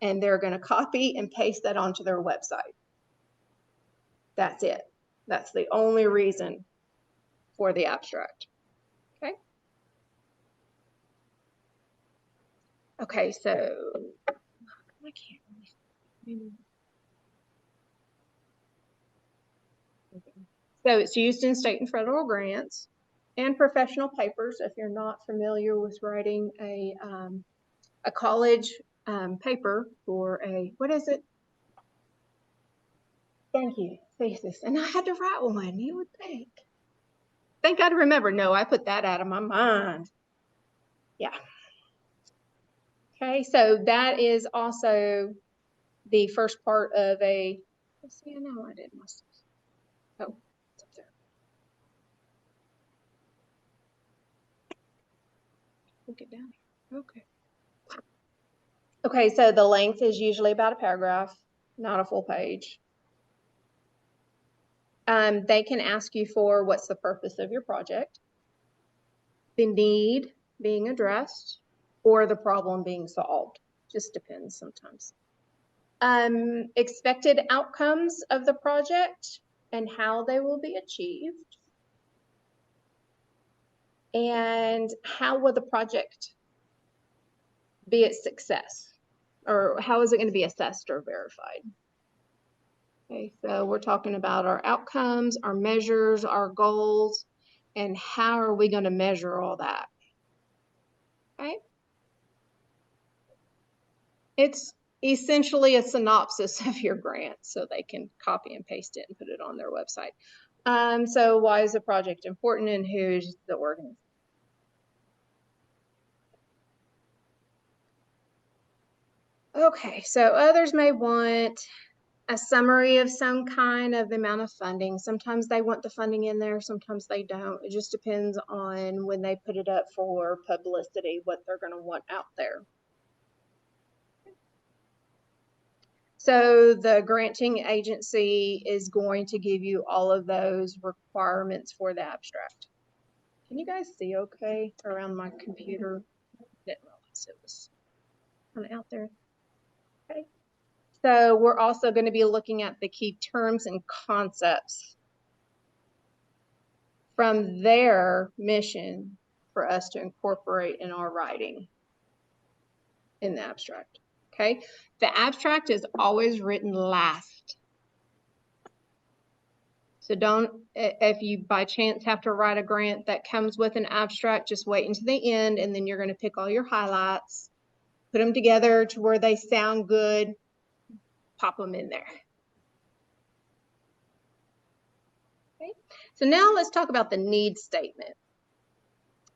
and they're going to copy and paste that onto their website. That's it. That's the only reason for the abstract. Okay. Okay, so I can't really. So it's used in state and federal grants and professional papers. If you're not familiar with writing a college paper for a, what is it? Thank you, thesis. And I had to write one, you would think. Thank God I remember. No, I put that out of my mind. Yeah. Okay, so that is also the first part of a, let's see, I know I did my stuff. Oh, it's up there. We'll get down here. Okay. Okay, so the length is usually about a paragraph, not a full page. They can ask you for what's the purpose of your project, the need being addressed, or the problem being solved. Just depends sometimes. Expected outcomes of the project and how they will be achieved. And how will the project be a success? Or how is it going to be assessed or verified? Okay, so we're talking about our outcomes, our measures, our goals, and how are we going to measure all that? Okay. It's essentially a synopsis of your grant, so they can copy and paste it and put it on their website. So why is the project important and who's the organization? Okay, so others may want a summary of some kind of the amount of funding. Sometimes they want the funding in there, sometimes they don't. It just depends on when they put it up for publicity, what they're going to want out there. So the granting agency is going to give you all of those requirements for the abstract. Can you guys see okay around my computer? Didn't realize it was kind of out there. Okay. So we're also going to be looking at the key terms and concepts from their mission for us to incorporate in our writing in the abstract. Okay. The abstract is always written last. So don't, if you by chance have to write a grant that comes with an abstract, just wait until the end, and then you're going to pick all your highlights, put them together to where they sound good, pop them in there. Okay. So now let's talk about the need statement.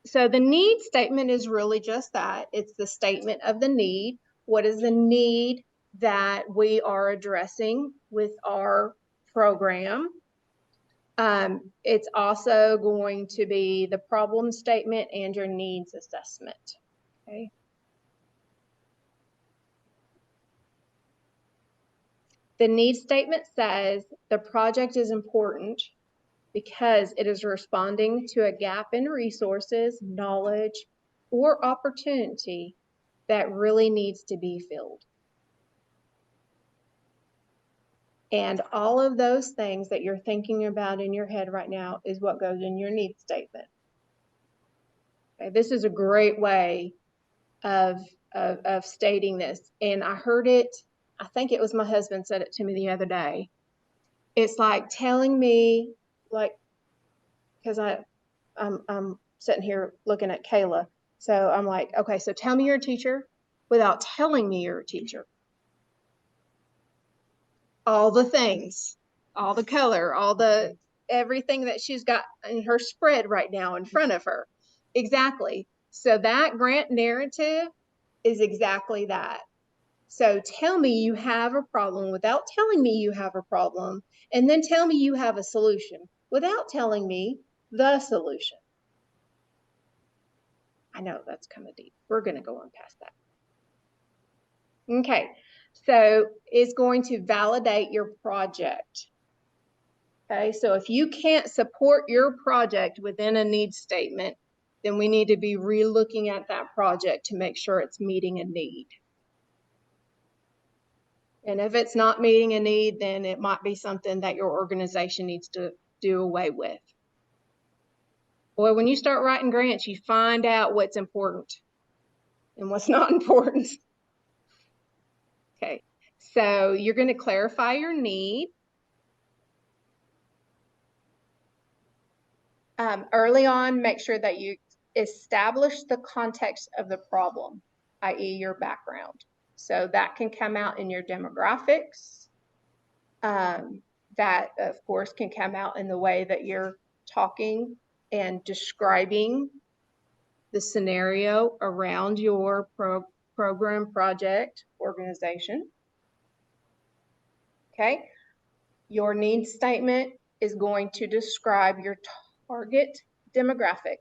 So the need statement is really just that. It's the statement of the need. What is the need that we are addressing with our program? It's also going to be the problem statement and your needs assessment. Okay. The needs statement says the project is important because it is responding to a gap in resources, knowledge, or opportunity that really needs to be filled. And all of those things that you're thinking about in your head right now is what goes in your needs statement. Okay, this is a great way of stating this. And I heard it, I think it was my husband said it to me the other day. it's like telling me, like, because I'm sitting here looking at Kayla. So I'm like, okay, so tell me you're a teacher without telling me you're a teacher. All the things, all the color, all the everything that she's got in her spread right now in front of her. Exactly. So that grant narrative is exactly that. So tell me you have a problem without telling me you have a problem, and then tell me you have a solution without telling me the solution. I know that's kind of deep. We're going to go on past that. Okay, so it's going to validate your project. Okay, so if you can't support your project within a needs statement, then we need to be re-looking at that project to make sure it's meeting a need. And if it's not meeting a need, then it might be something that your organization needs to do away with. Boy, when you start writing grants, you find out what's important and what's not important. Okay, so you're going to clarify your need. Early on, make sure that you establish the context of the problem, i.e. your background. So that can come out in your demographics. That, of course, can come out in the way that you're talking and describing the scenario around your program, project, organization. Okay. Your needs statement is going to describe your target demographic.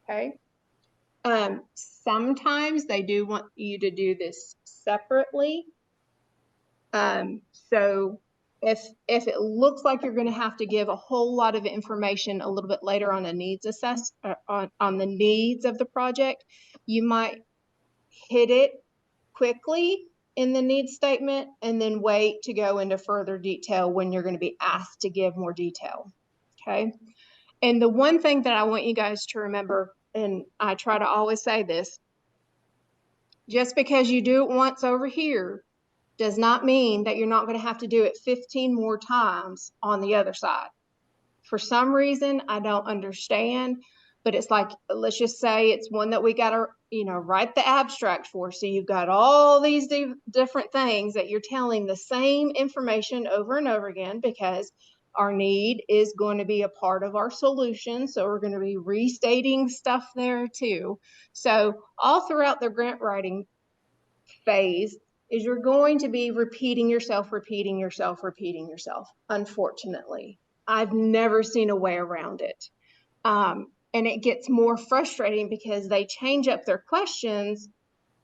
Okay. Sometimes they do want you to do this separately. So if it looks like you're going to have to give a whole lot of information a little bit later on a needs on the needs of the project, you might hit it quickly in the needs statement and then wait to go into further detail when you're going to be asked to give more detail. Okay. And the one thing that I want you guys to remember, and I try to always say this, just because you do it once over here does not mean that you're not going to have to do it 15 more times on the other side. For some reason, I don't understand, but it's like, let's just say it's one that we got to, write the abstract for. So you've got all these different things that you're telling the same information over and over again, because our need is going to be a part of our solution. So we're going to be restating stuff there too. So all throughout the grant writing phase is you're going to be repeating yourself, unfortunately. I've never seen a way around it. And it gets more frustrating because they change up their questions,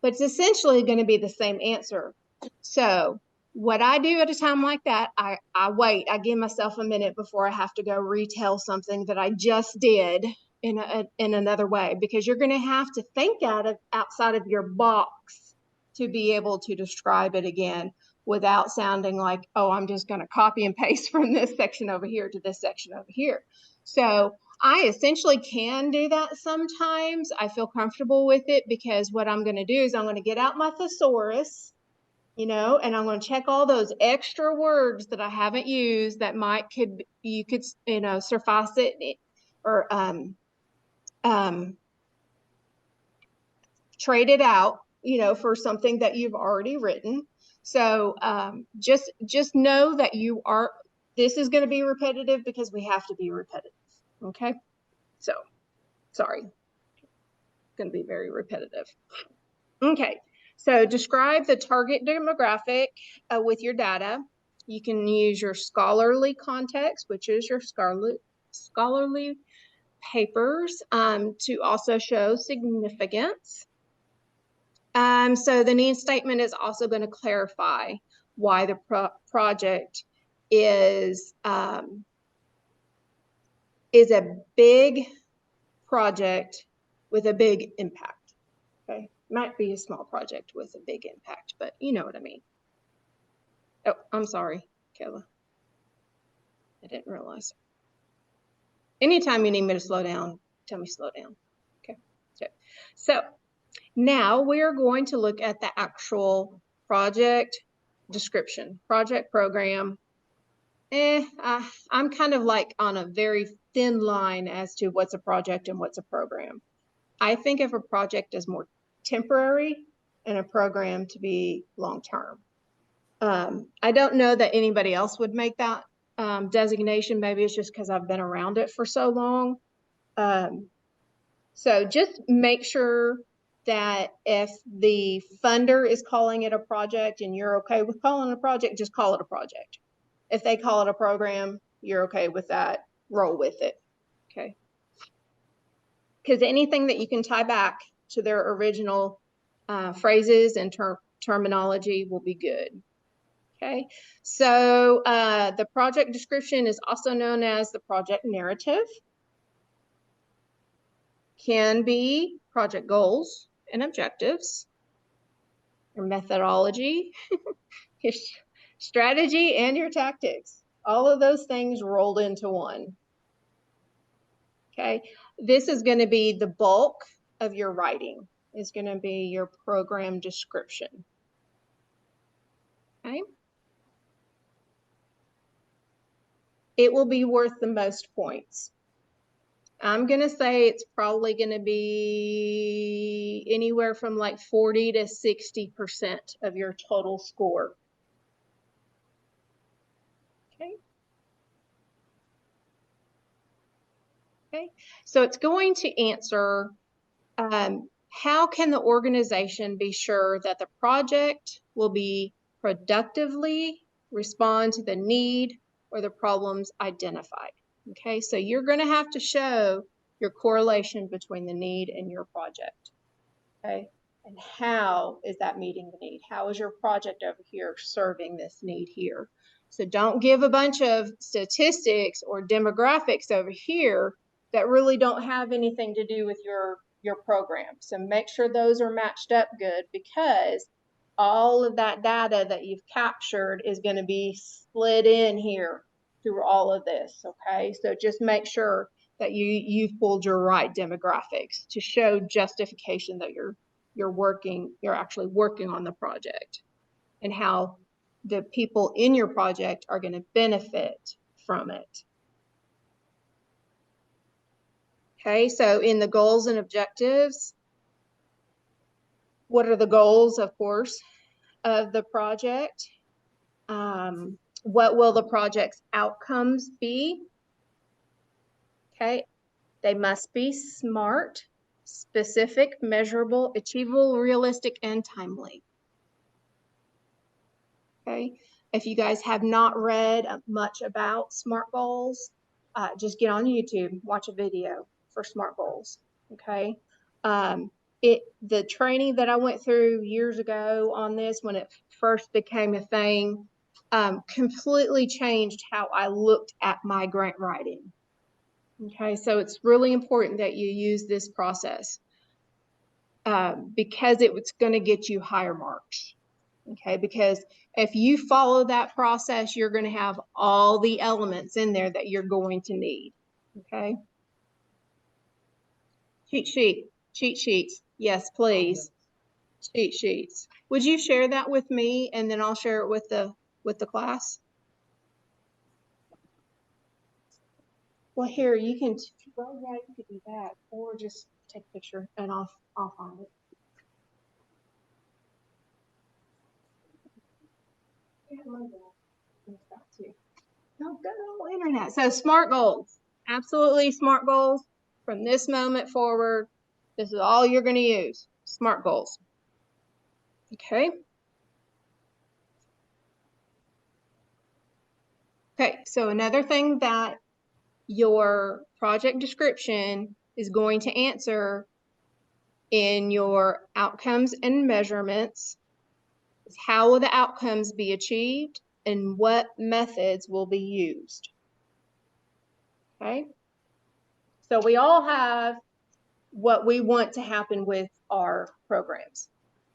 but it's essentially going to be the same answer. So what I do at a time like that, I wait, I give myself a minute before I have to go retell something that I just did in another way, because you're going to have to think outside of your box to be able to describe it again without sounding like, oh, I'm just going to copy and paste from this section over here to this section over here. So I essentially can do that sometimes. I feel comfortable with it because what I'm going to do is I'm going to get out my thesaurus, and I'm going to check all those extra words that I haven't used that you could suffice it or trade it out, for something that you've already written. So just know that this is going to be repetitive because we have to be repetitive. Okay. So sorry, it's going to be very repetitive. Okay. So describe the target demographic with your data. You can use your scholarly context, which is your scholarly papers, to also show significance. So the needs statement is also going to clarify why the project is a big project with a big impact. Okay, might be a small project with a big impact, but you know what I mean. Oh, I'm sorry, Kayla. I didn't realize. Anytime you need me to slow down, tell me slow down. Okay. So now we're going to look at the actual project description, project program, I'm kind of like on a very thin line as to what's a project and what's a program. I think of a project as more temporary and a program to be long-term. I don't know that anybody else would make that designation. Maybe it's just because I've been around it for so long. So just make sure that if the funder is calling it a project and you're okay with calling it a project, just call it a project. If they call it a program, you're okay with that, roll with it, okay? Because anything that you can tie back to their original phrases and terminology will be good, okay? So the project description is also known as the project narrative. Can be project goals and objectives, your methodology, your strategy, and your tactics. All of those things rolled into one. Okay, this is going to be the bulk of your writing, is going to be your program description. Okay, it will be worth the most points. I'm going to say it's probably going to be anywhere from like 40 to 60% of your total score. Okay. Okay, so it's going to answer how can the organization be sure that the project will be productively respond to the need or the problems identified. Okay, so you're going to have to show your correlation between the need and your project. Okay, and how is that meeting the need? How is your project over here serving this need here? So don't give a bunch of statistics or demographics over here that really don't have anything to do with your program. So make sure those are matched up good, because all of that data that you've captured is going to be slid in here through all of this. Okay, so just make sure that you've pulled your right demographics to show justification that you're actually working on the project and how the people in your project are going to benefit from it. Okay, so in the goals and objectives, what are the goals, of course, of the project? What will the project's outcomes be? Okay, they must be SMART, specific, measurable, achievable, realistic, and timely. Okay, if you guys have not read much about SMART goals, just get on YouTube, watch a video for SMART goals. Okay, the training that I went through years ago on this, when it first became a thing, completely changed how I looked at my grant writing. Okay, so it's really important that you use this process because it's going to get you higher marks. Okay, because if you follow that process, you're going to have all the elements in there that you're going to need. Okay. Cheat sheets. Yes, please. Cheat sheets. Would you share that with me, and then I'll share it with the class? Well, here you can. Well, yeah, you could do that, or just take a picture, and I'll find it. No, good old internet. So SMART goals, absolutely SMART goals. From this moment forward, this is all you're going to use, SMART goals. Okay. Okay, so another thing that your project description is going to answer in your outcomes and measurements is how will the outcomes be achieved and what methods will be used. Okay, so we all have what we want to happen with our programs.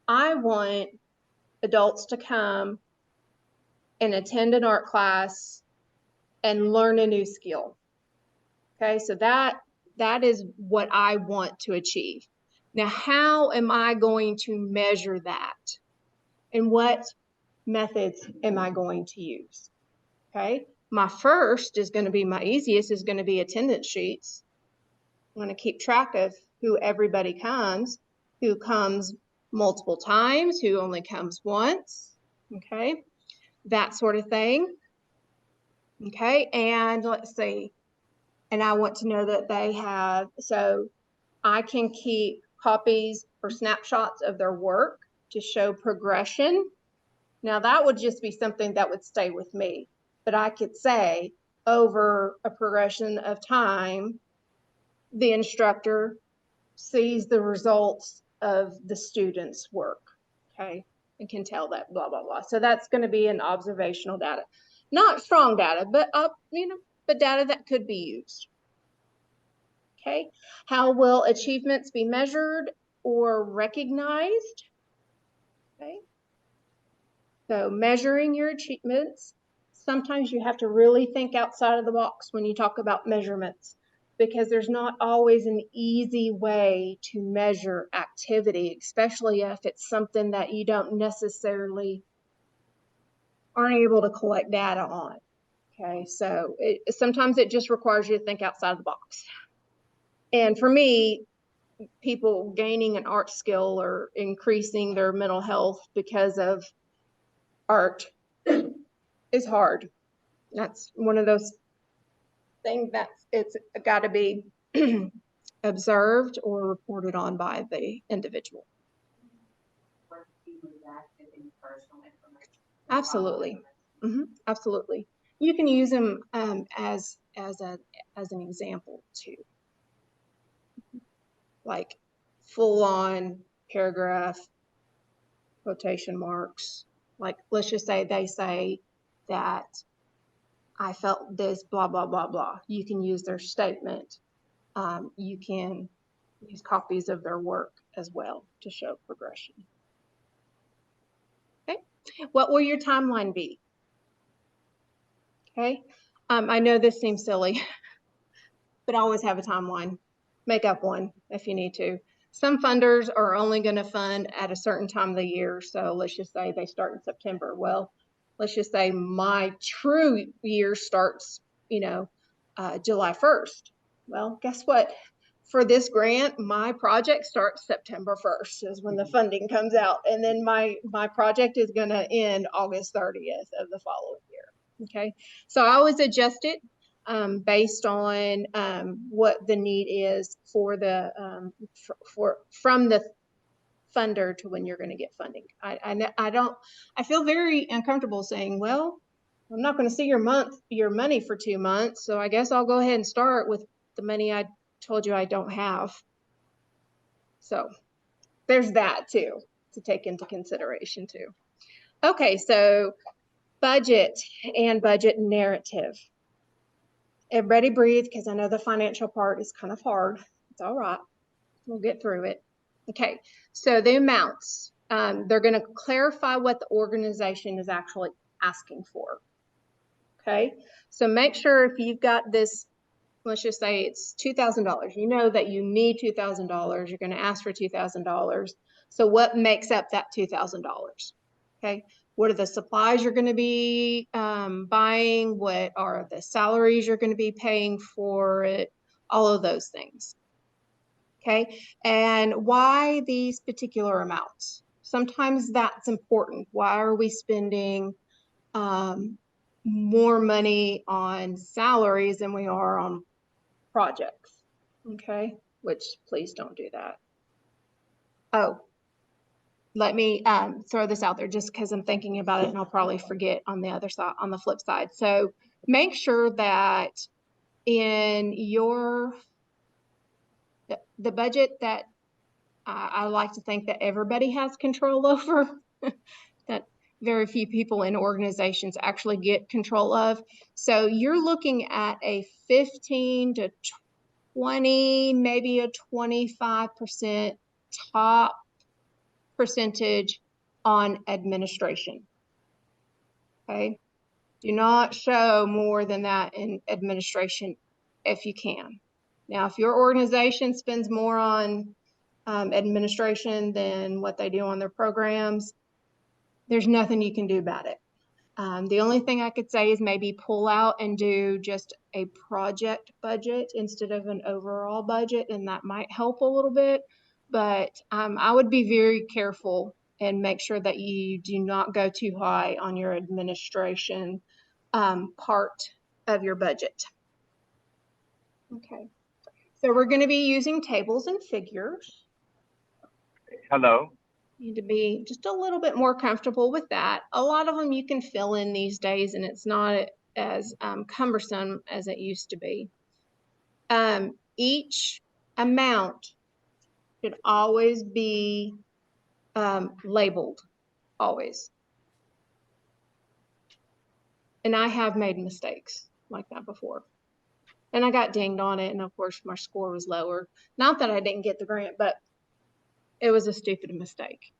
I want adults to come and attend an art class and learn a new skill. Okay, so that is what I want to achieve. Now, how am I going to measure that? And what methods am I going to use? Okay, My first is going to be my easiest is going to be attendance sheets. I'm going to keep track of who everybody comes, who comes multiple times, who only comes once, okay? That sort of thing. Okay, and let's see. And I want to know that they have, so I can keep copies or snapshots of their work to show progression. Now that would just be something that would stay with me, but I could say over a progression of time, the instructor sees the results of the student's work, okay, and can tell that blah, blah, blah. So that's going to be an observational data, not strong data, but but data that could be used. Okay, how will achievements be measured or recognized? Okay, so measuring your achievements, sometimes you have to really think outside of the box when you talk about measurements, because there's not always an easy way to measure activity, especially if it's something that you don't necessarily aren't able to collect data on. Okay, so sometimes it just requires you to think outside of the box. And for me, people gaining an art skill or increasing their mental health because of art is hard. That's one of those things that's it's got to be observed or reported on by the individual. Absolutely. Absolutely. You can use them as an example too, like full on paragraph, quotation marks. Like, let's just say they say that I felt this, blah, blah, blah, blah. You can use their statement. You can use copies of their work as well to show progression. Okay, what will your timeline be? Okay, I know this seems silly, but always have a timeline. Make up one if you need to. Some funders are only going to fund at a certain time of the year. So let's just say they start in September. Well, let's just say my true year starts, July 1st. Well, guess what? For this grant, my project starts September 1st is when the funding comes out. And then my project is going to end August 30th of the following year. Okay, so I always adjust it based on what the need is for the from the funder to when you're going to get funding. I feel very uncomfortable saying, well, I'm not going to see your money for 2 months, so I guess I'll go ahead and start with the money I told you I don't have. So there's that too to take into consideration too. Okay, so budget and budget narrative. Everybody breathe, because I know the financial part is kind of hard. It's all right. We'll get through it. Okay, so the amounts, they're going to clarify what the organization is actually asking for. Okay, so make sure if you've got this, let's just say it's $2,000. You know that you need $2,000. You're going to ask for $2,000. So what makes up that $2,000? Okay, what are the supplies you're going to be buying? What are the salaries you're going to be paying for it? All of those things. Okay, and why these particular amounts? Sometimes that's important. Why are we spending more money on salaries than we are on projects? Okay, which please don't do that. Oh, let me throw this out there just because I'm thinking about it and I'll probably forget on the other side, on the flip side. So make sure that in the budget that I like to think that everybody has control over, that very few people in organizations actually get control of. So you're looking at a 15 to 20, maybe a 25% top percentage on administration. Okay, do not show more than that in administration if you can. Now, if your organization spends more on administration than what they do on their programs, there's nothing you can do about it. The only thing I could say is maybe pull out and do just a project budget instead of an overall budget, and that might help a little bit. But I would be very careful and make sure that you do not go too high on your administration part of your budget. Okay, so we're going to be using tables and figures. Hello. Need to be just a little bit more comfortable with that. A lot of them you can fill in these days, and it's not as cumbersome as it used to be. Each amount should always be labeled, always. And I have made mistakes like that before. And I got dinged on it, and of course my score was lower. Not that I didn't get the grant, but it was a stupid mistake.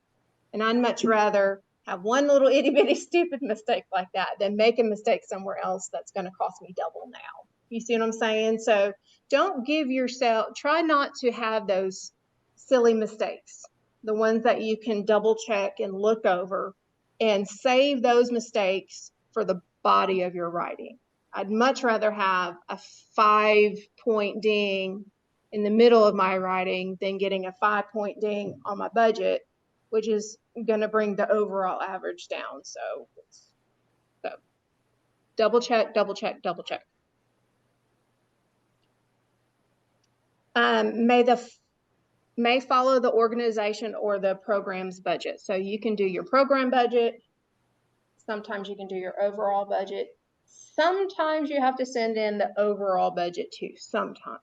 And I'd much rather have one little itty bitty stupid mistake like that than make a mistake somewhere else that's going to cost me double now. You see what I'm saying? So don't give yourself, try not to have those silly mistakes, the ones that you can double check and look over, and save those mistakes for the body of your writing. I'd much rather have a 5-point ding in the middle of my writing than getting a 5-point ding on my budget, which is going to bring the overall average down. So double check, double check, double check. May follow the organization or the program's budget. So you can do your program budget. Sometimes you can do your overall budget. Sometimes you have to send in the overall budget too, sometimes.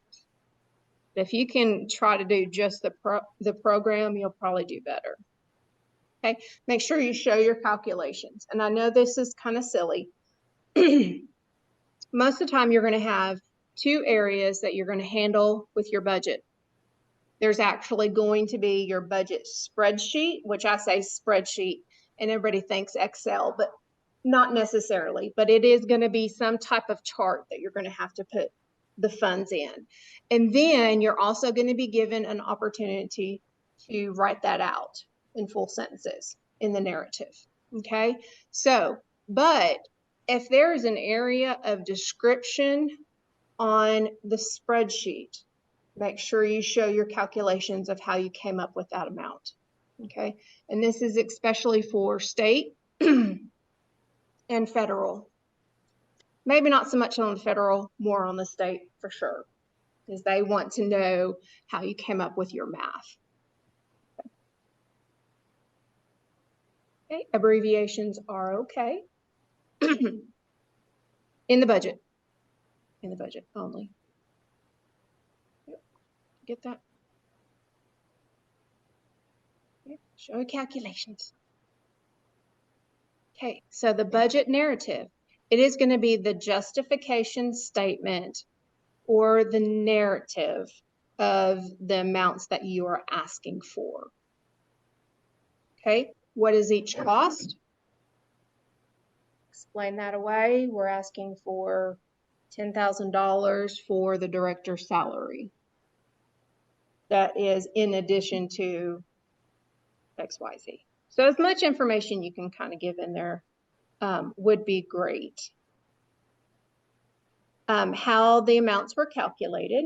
But if you can try to do just the program, you'll probably do better. Okay, make sure you show your calculations. And I know this is kind of silly. Most of the time you're going to have 2 areas that you're going to handle with your budget. There's actually going to be your budget spreadsheet, which I say spreadsheet, and everybody thinks Excel, but not necessarily. But it is going to be some type of chart that you're going to have to put the funds in. And then you're also going to be given an opportunity to write that out in full sentences in the narrative. Okay, so, but if there is an area of description on the spreadsheet, make sure you show your calculations of how you came up with that amount. Okay, and this is especially for state and federal. Maybe not so much on the federal, more on the state for sure, because they want to know how you came up with your math. Okay, abbreviations are okay. In the budget only. Yep. Get that? Yep. Show your calculations. Okay, so the budget narrative, it is going to be the justification statement or the narrative of the amounts that you are asking for. Okay, what is each cost? Explain that away. We're asking for $10,000 for the director's salary. That is in addition to XYZ. So as much information you can kind of give in there would be great. How the amounts were calculated.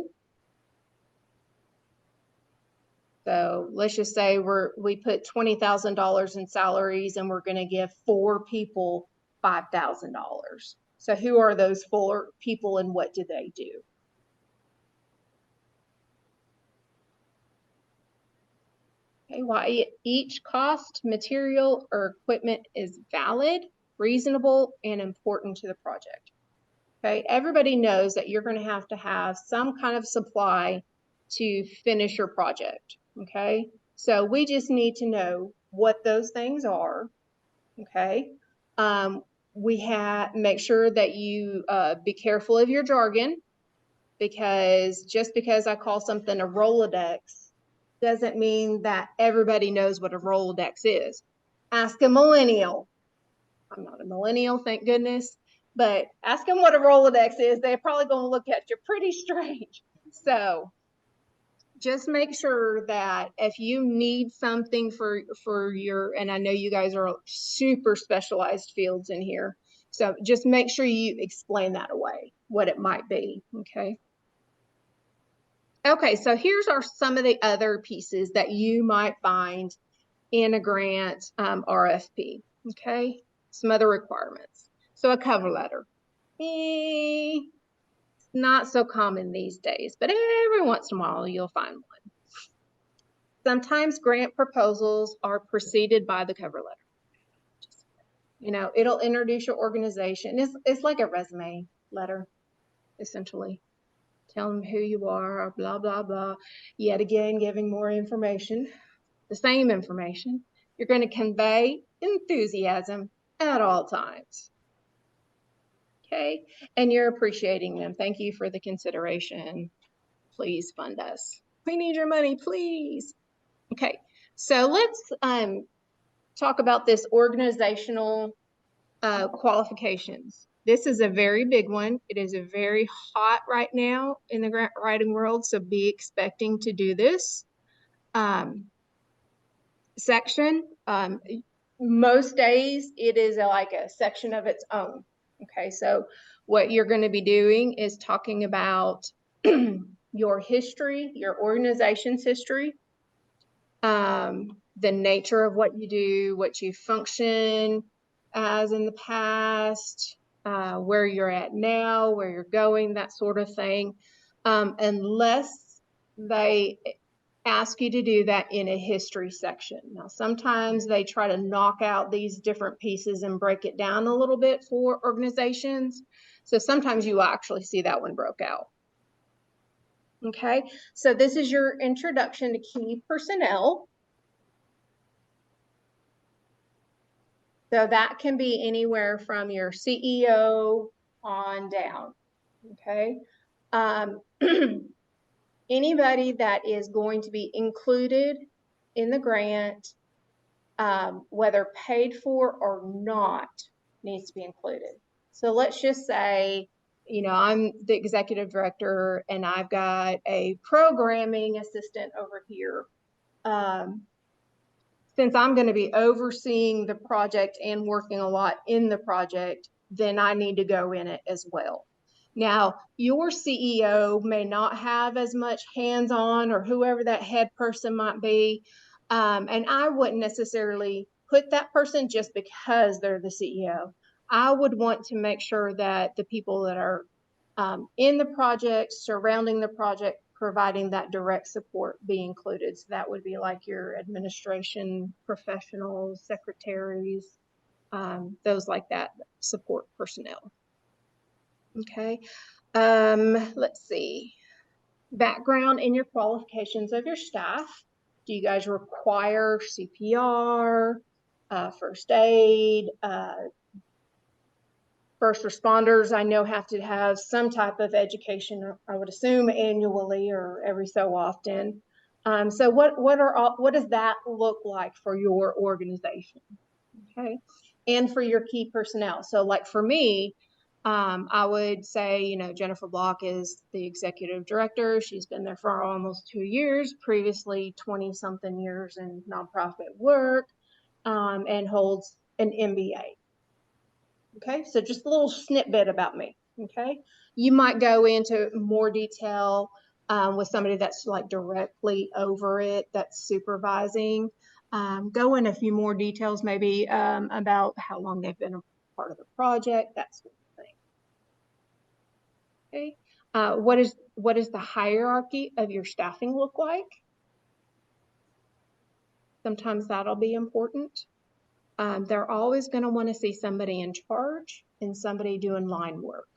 So let's just say we put $20,000 in salaries and we're going to give 4 people $5,000. So who are those 4 people and what do they do? Okay, why each cost, material, or equipment is valid, reasonable, and important to the project. Okay, everybody knows that you're going to have some kind of supply to finish your project. Okay, so we just need to know what those things are. Okay, make sure that you be careful of your jargon, because just because I call something a Rolodex doesn't mean that everybody knows what a Rolodex is. Ask a millennial. I'm not a millennial, thank goodness, but ask them what a Rolodex is. They're probably going to look at you pretty strange. So just make sure that if you need something for your, and I know you guys are super specialized fields in here, so just make sure you explain that away, what it might be, okay? Okay, so here's some of the other pieces that you might find in a grant RFP, okay? Some other requirements. So a cover letter. Not so common these days, but every once in a while you'll find one. Sometimes grant proposals are preceded by the cover letter. You know, it'll introduce your organization. It's like a resume letter, essentially. Tell them who you are, blah, blah, blah. Yet again, giving more information, the same information. You're going to convey enthusiasm at all times. Okay, and you're appreciating them. Thank you for the consideration. Please fund us. We need your money, please. Okay, so let's talk about this organizational qualifications. This is a very big one. It is a very hot right now in the grant writing world, so be expecting to do this section. Most days it is like a section of its own. Okay, so what you're going to be doing is talking about your history, your organization's history, the nature of what you do, what you function as in the past, where you're at now, where you're going, that sort of thing. Unless they ask you to do that in a history section. Now, sometimes they try to knock out these different pieces and break it down a little bit for organizations. So sometimes you will actually see that one broke out. Okay, so this is your introduction to key personnel. So that can be anywhere from your CEO on down, okay? Anybody that is going to be included in the grant, whether paid for or not, needs to be included. So let's just say, you know, I'm the executive director and I've got a programming assistant over here. Since I'm going to be overseeing the project and working a lot in the project, then I need to go in it as well. Now, your CEO may not have as much hands-on, or whoever that head person might be, and I wouldn't necessarily put that person just because they're the CEO. I would want to make sure that the people that are in the project, surrounding the project, providing that direct support be included. So that would be like your administration professionals, secretaries, those like that, support personnel. Okay, let's see. Background in your qualifications of your staff. Do you guys require CPR, first aid, first responders? I know have to have some type of education, I would assume annually or every so often. So what does that look like for your organization? Okay, and for your key personnel. So like for me, I would say, you know, Jennifer Block is the executive director. She's been there for almost 2 years, previously 20 something years in nonprofit work, and holds an MBA. Okay, so just a little snippet about me. Okay, you might go into more detail with somebody that's like directly over it, that's supervising. Go in a few more details, maybe about how long they've been a part of the project, that sort of thing. Okay, what does the hierarchy of your staffing look like? Sometimes that'll be important. They're always going to want to see somebody in charge and somebody doing line work.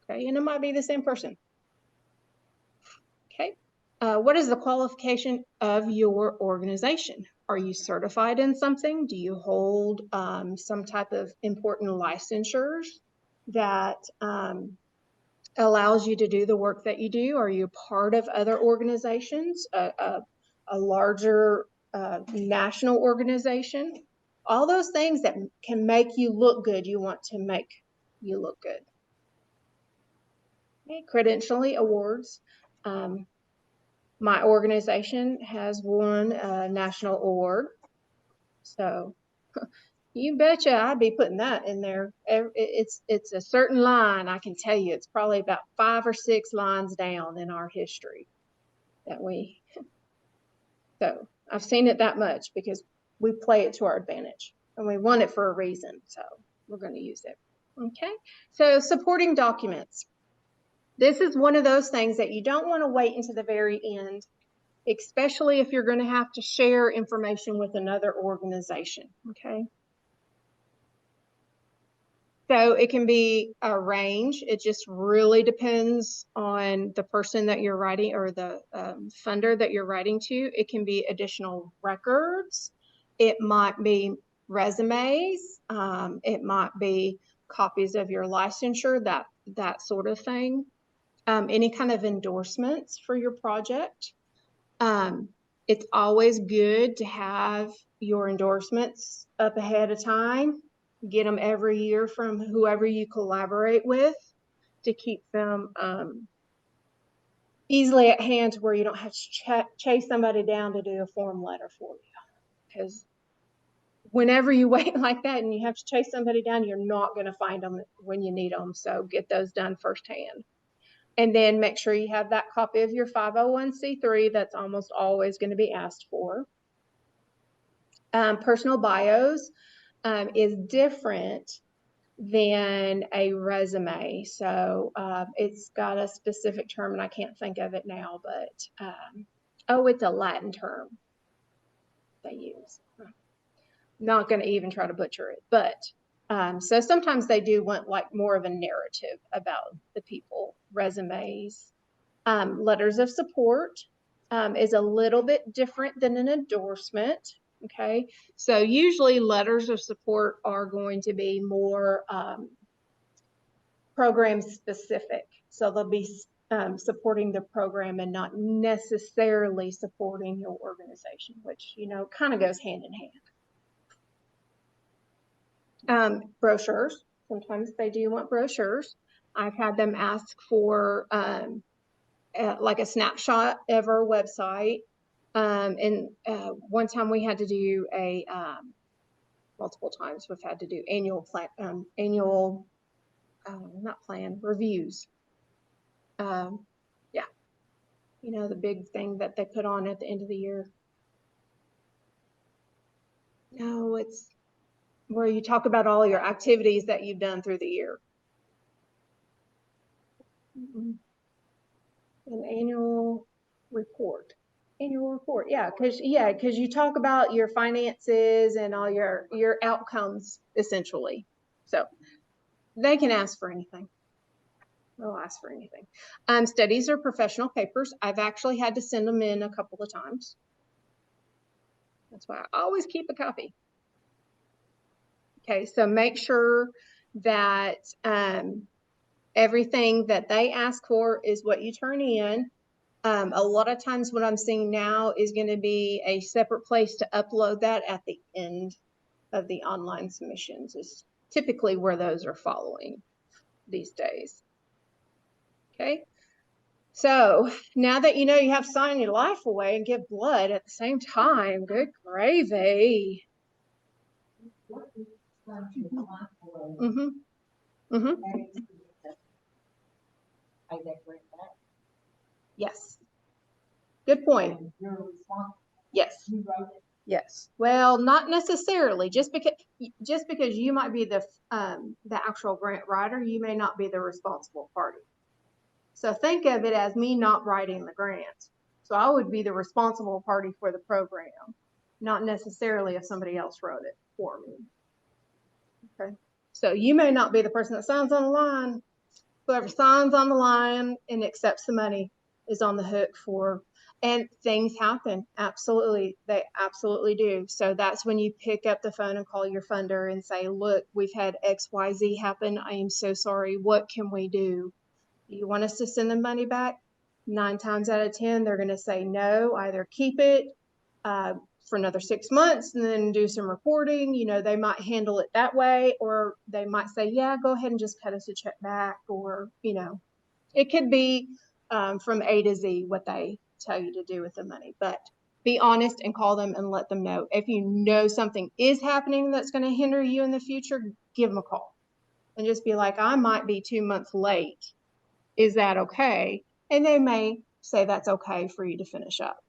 Okay, and it might be the same person. Okay, what is the qualification of your organization? Are you certified in something? Do you hold some type of important licensures that allows you to do the work that you do? Are you part of other organizations, a larger national organization? All those things that can make you look good, you want to make you look good. Okay, credentialing awards. My organization has won a national award. So you betcha I'd be putting that in there. It's a certain line. I can tell you it's probably about 5 or 6 lines down in our history that we, so I've seen it that much because we play it to our advantage and we won it for a reason. So we're going to use it. Okay. So supporting documents. This is one of those things that you don't want to wait until the very end, especially if you're going to have to share information with another organization. Okay. So it can be a range. It just really depends on the person that you're writing or the funder that you're writing to. It can be additional records. It might be resumes. It might be copies of your licensure, that sort of thing. Any kind of endorsements for your project. It's always good to have your endorsements up ahead of time. Get them every year from whoever you collaborate with to keep them easily at hand, where you don't have to chase somebody down to do a form letter for you. Because whenever you wait like that and you have to chase somebody down, you're not going to find them when you need them. So get those done firsthand. And then make sure you have that copy of your 501c3. That's almost always going to be asked for. Personal bios is different than a resume. So it's got a specific term and I can't think of it now, but oh, it's a Latin term they use. Not going to even try to butcher it, but so sometimes they do want like more of a narrative about the people. Resumes, letters of support is a little bit different than an endorsement. Okay, so usually letters of support are going to be more program specific. So they'll be supporting the program and not necessarily supporting your organization, which, you know, kind of goes hand in hand. Brochures, sometimes they do want brochures. I've had them ask for like a snapshot of our website. And one time we had to do a, multiple times we've had to do not plan, reviews. Yeah, you know, the big thing that they put on at the end of the year. No, it's where you talk about all your activities that you've done through the year. An annual report. Annual report, yeah, because you talk about your finances and all your outcomes essentially. So they can ask for anything. They'll ask for anything. Studies or professional papers. I've actually had to send them in a couple of times. That's why I always keep a copy. Okay, so make sure that everything that they ask for is what you turn in. A lot of times what I'm seeing now is going to be a separate place to upload that at the end of the online submissions is typically where those are following these days. Okay, so now that you know you have to sign your life away and give blood at the same time, good gravy. Mm-hmm. Mm-hmm. Yes. Good point. Yes. Yes. Well, not necessarily. Just because you might be the actual grant writer, you may not be the responsible party. So think of it as me not writing the grant. So I would be the responsible party for the program, not necessarily if somebody else wrote it for me. Okay. So you may not be the person that signs on the line. Whoever signs on the line and accepts the money is on the hook for, and things happen. Absolutely. They absolutely do. So that's when you pick up the phone and call your funder and say, look, we've had XYZ happen. I am so sorry. What can we do? Do you want us to send the money back? 9 times out of 10, they're going to say no, either keep it for another 6 months and then do some reporting. You know, they might handle it that way, or they might say, yeah, go ahead and just cut us a check back, or, you know, it could be from A to Z what they tell you to do with the money, but be honest and call them and let them know. If you know something is happening that's going to hinder you in the future, give them a call and just be like, I might be 2 months late. Is that okay? And they may say that's okay for you to finish up.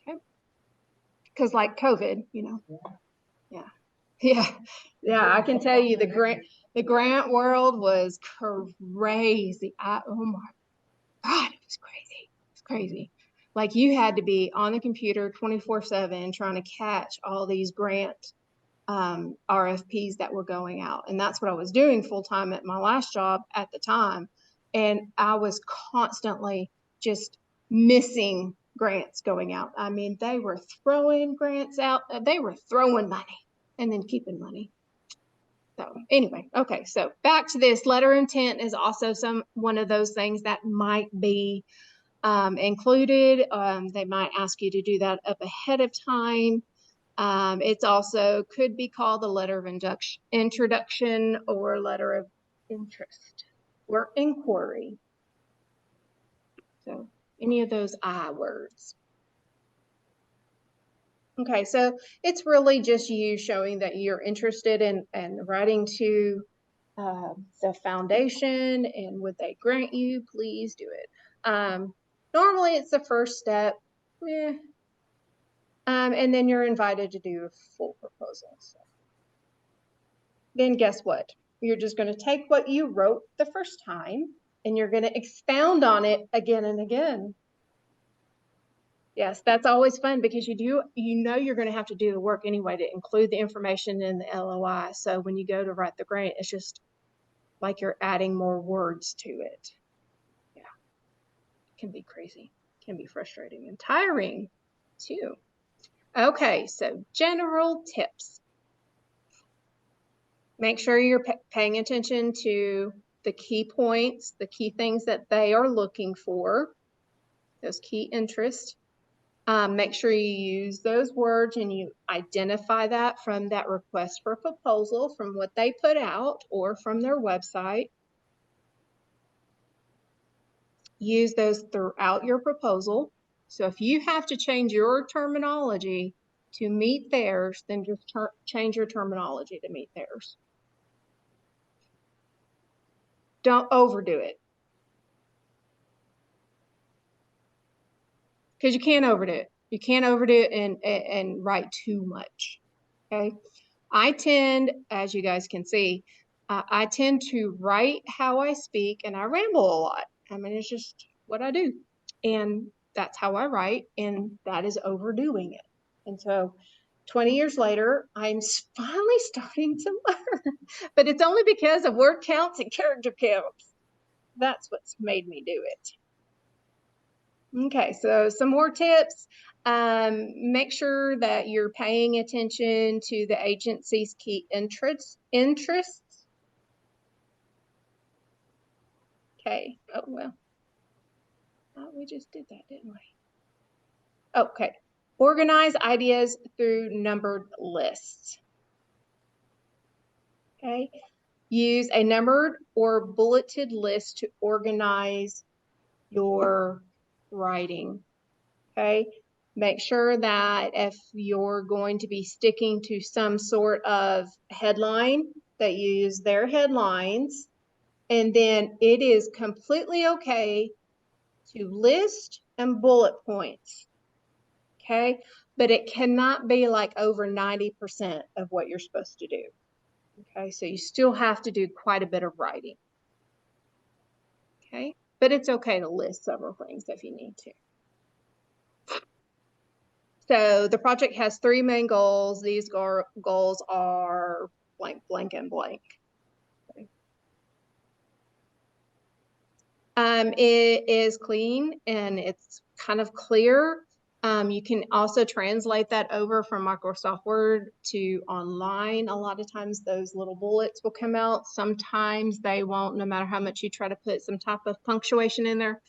Okay. Because like COVID, you know. Yeah. Yeah. Yeah. I can tell you the grant world was crazy. Oh my God, it was crazy. It's crazy. Like you had to be on the computer 24/7 trying to catch all these grant RFPs that were going out. And that's what I was doing full time at my last job at the time. And I was constantly just missing grants going out. I mean, they were throwing grants out. They were throwing money and then keeping money. So anyway, okay. So back to this letter of intent is also one of those things that might be included. They might ask you to do that up ahead of time. It's also could be called a letter of introduction or letter of interest or inquiry. So any of those I words. Okay, so it's really just you showing that you're interested in writing to the foundation, and would they grant you? Please do it. Normally it's the first step. Yeah. And then you're invited to do a full proposal. So. Then guess what? You're just going to take what you wrote the first time and you're going to expound on it again and again. Yes, that's always fun because you know you're going to have to do the work anyway to include the information in the LOI. So when you go to write the grant, it's just like you're adding more words to it. Yeah, it can be crazy, it can be frustrating and tiring too. Okay, so general tips. Make sure you're paying attention to the key points, the key things that they are looking for, those key interests. Make sure you use those words and you identify that from that request for proposal, from what they put out or from their website. Use those throughout your proposal. So if you have to change your terminology to meet theirs, then just change your terminology to meet theirs. Don't overdo it. Because you can't overdo it. You can't overdo it and write too much. Okay. I tend, as you guys can see, I tend to write how I speak and I ramble a lot. I mean, it's just what I do. And that's how I write. And that is overdoing it. And so 20 years later, I'm finally starting to learn. But it's only because of word counts and character counts. That's what's made me do it. Okay, so some more tips. Make sure that you're paying attention to the agency's key interests. Okay, oh well. We just did that, didn't we? Okay, organize ideas through numbered lists. Okay, use a numbered or bulleted list to organize your writing. Okay, make sure that if you're going to be sticking to some sort of headline, that you use their headlines. And then it is completely okay to list and bullet points. Okay, but it cannot be like over 90% of what you're supposed to do. Okay, so you still have to do quite a bit of writing. Okay, but it's okay to list several things if you need to. So the project has 3 main goals. These goals are blank, blank, and blank. Okay. It is clean and it's kind of clear. You can also translate that over from Microsoft Word to online. A lot of times those little bullets will come out. Sometimes they won't, no matter how much you try to put some type of punctuation in there.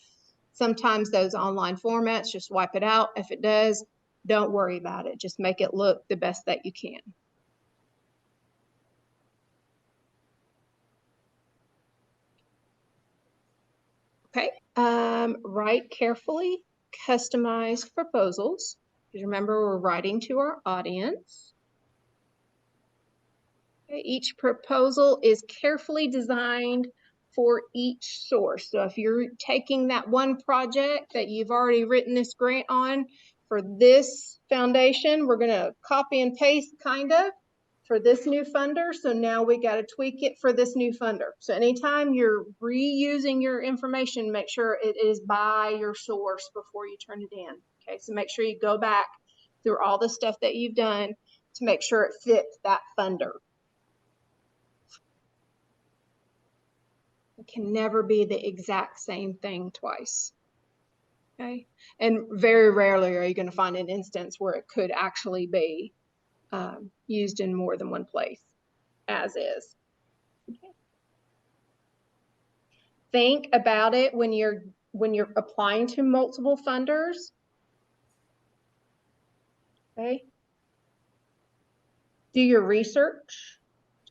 Sometimes those online formats just wipe it out. If it does, don't worry about it. Just make it look the best that you can. Okay, write carefully customized proposals. Because remember, we're writing to our audience. Okay, each proposal is carefully designed for each source. So if you're taking that one project that you've already written this grant on for this foundation, we're going to copy and paste kind of for this new funder. So now we got to tweak it for this new funder. So anytime you're reusing your information, make sure it is by your source before you turn it in. Okay, so make sure you go back through all the stuff that you've done to make sure it fits that funder. It can never be the exact same thing twice. Okay, and very rarely are you going to find an instance where it could actually be used in more than one place, as is. Okay. Think about it when you're applying to multiple funders. Okay. Do your research.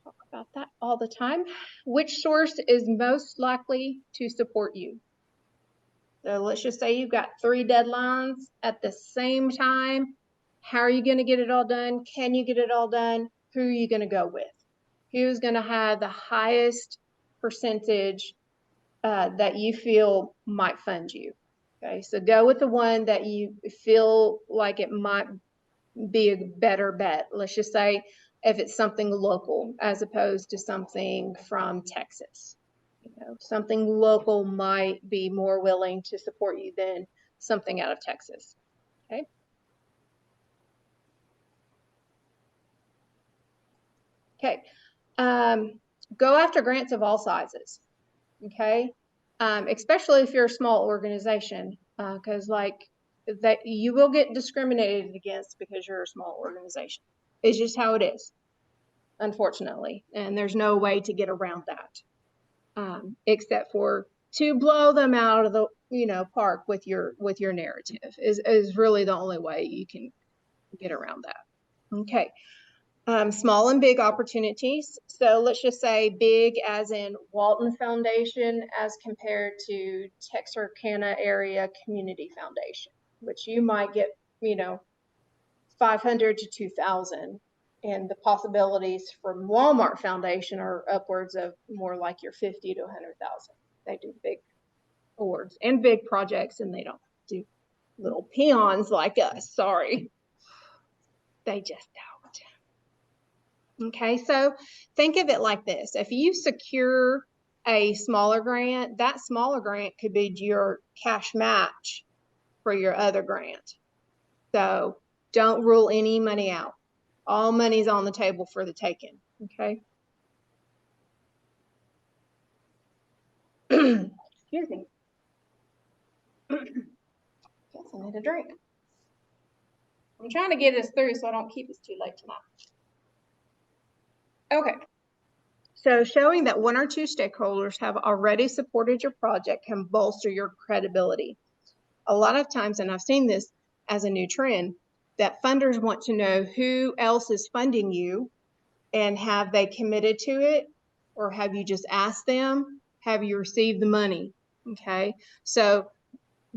Talk about that all the time. Which source is most likely to support you? So let's just say you've got 3 deadlines at the same time. How are you going to get it all done? Can you get it all done? Who are you going to go with? Who's going to have the highest percentage that you feel might fund you? Okay, so go with the one that you feel like it might be a better bet. Let's just say if it's something local as opposed to something from Texas. You know, something local might be more willing to support you than something out of Texas. Okay. Okay. Go after grants of all sizes. Okay. Especially if you're a small organization, because like that you will get discriminated against because you're a small organization. It's just how it is, unfortunately, and there's no way to get around that, except for to blow them out of the park with your narrative is really the only way you can get around that. Okay. Small and big opportunities. So let's just say big as in Walton Foundation as compared to Texarkana Area Community Foundation, which you might get, 500 to 2,000. And the possibilities from Walmart Foundation are upwards of more like your 50 to 100,000. They do big awards and big projects, and they don't do little peons like us. Sorry. They just don't. Okay, so think of it like this. If you secure a smaller grant, that smaller grant could be your cash match for your other grant. So don't rule any money out. All money's on the table for the taking, okay? Excuse me. Guess I need a drink. I'm trying to get us through so I don't keep us too late tonight. Okay. So showing that 1 or 2 stakeholders have already supported your project can bolster your credibility. A lot of times, and I've seen this as a new trend, that funders want to know who else is funding you and have they committed to it, or have you just asked them? Have you received the money? Okay, so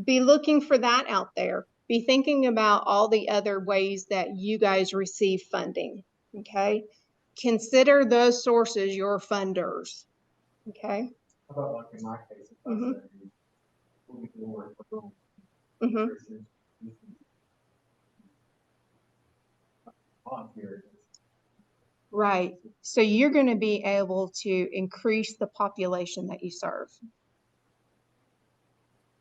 be looking for that out there. Be thinking about all the other ways that you guys receive funding. Okay, consider those sources your funders. Okay. How about like in my case, if I Mhm. say, moving forward, Mhm. volunteer, Right. So you're going to be able to increase the population that you serve.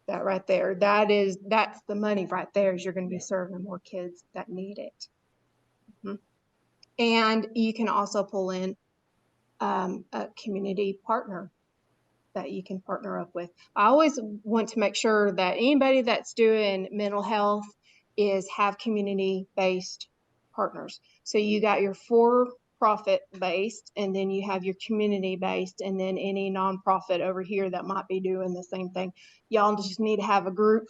That right there, that's the money right there, is you're going to be serving more kids that need it. Mhm. And you can also pull in a community partner that you can partner up with. I always want to make sure that anybody that's doing mental health have community-based partners. So you got your for-profit based, and then you have your community-based, and then any nonprofit over here that might be doing the same thing. Y'all just need to have a group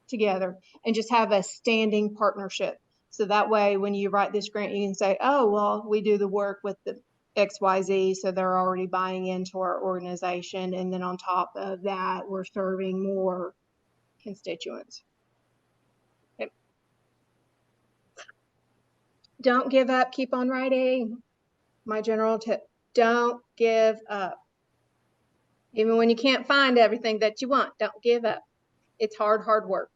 together and just have a standing partnership. So that way, when you write this grant, you can say, oh, well, we do the work with the XYZ, so they're already buying into our organization. And then on top of that, we're serving more constituents. Don't give up, keep on writing. My general tip, don't give up. Even when you can't find everything that you want, don't give up. It's hard work.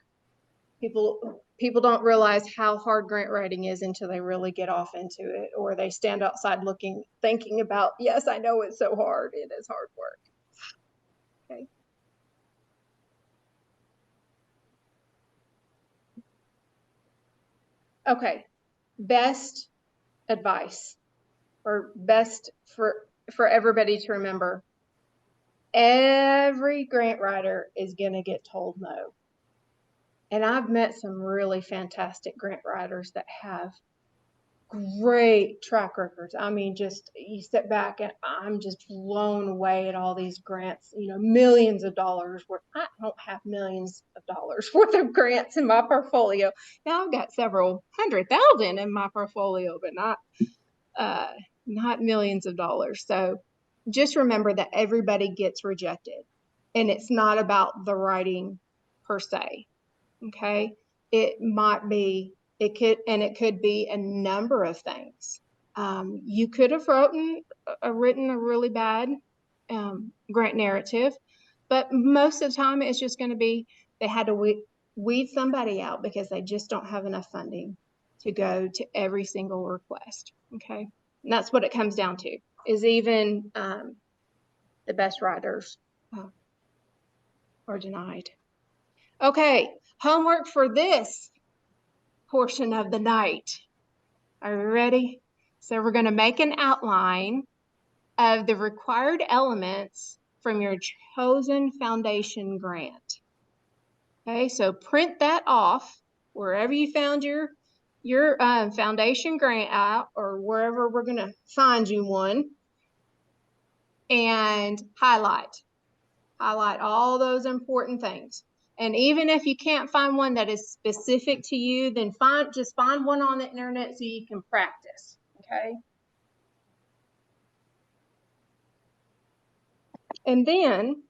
People don't realize how hard grant writing is until they really get off into it, or they stand outside looking, thinking about, yes, I know it's so hard. It is hard work. Okay. Okay. Best advice, or best for everybody to remember. Every grant writer is going to get told no. And I've met some really fantastic grant writers that have great track records. I mean, just you sit back and I'm just blown away at all these grants, millions of dollars worth. I don't have millions of dollars worth of grants in my portfolio. Now I've got several 100,000 in my portfolio, but not millions of dollars. So just remember that everybody gets rejected, and it's not about the writing per se. Okay. It could be a number of things. You could have written a really bad grant narrative, but most of the time it's just going to be they had to weed somebody out because they just don't have enough funding to go to every single request. Okay. And that's what it comes down to, is even the best writers are denied. Okay, homework for this portion of the night. Are you ready? So we're going to make an outline of the required elements from your chosen foundation grant. Okay, so print that off wherever you found your foundation grant out, or wherever we're going to find you one, and highlight all those important things. And even if you can't find one that is specific to you, then just find one on the internet so you can practice. Okay. And then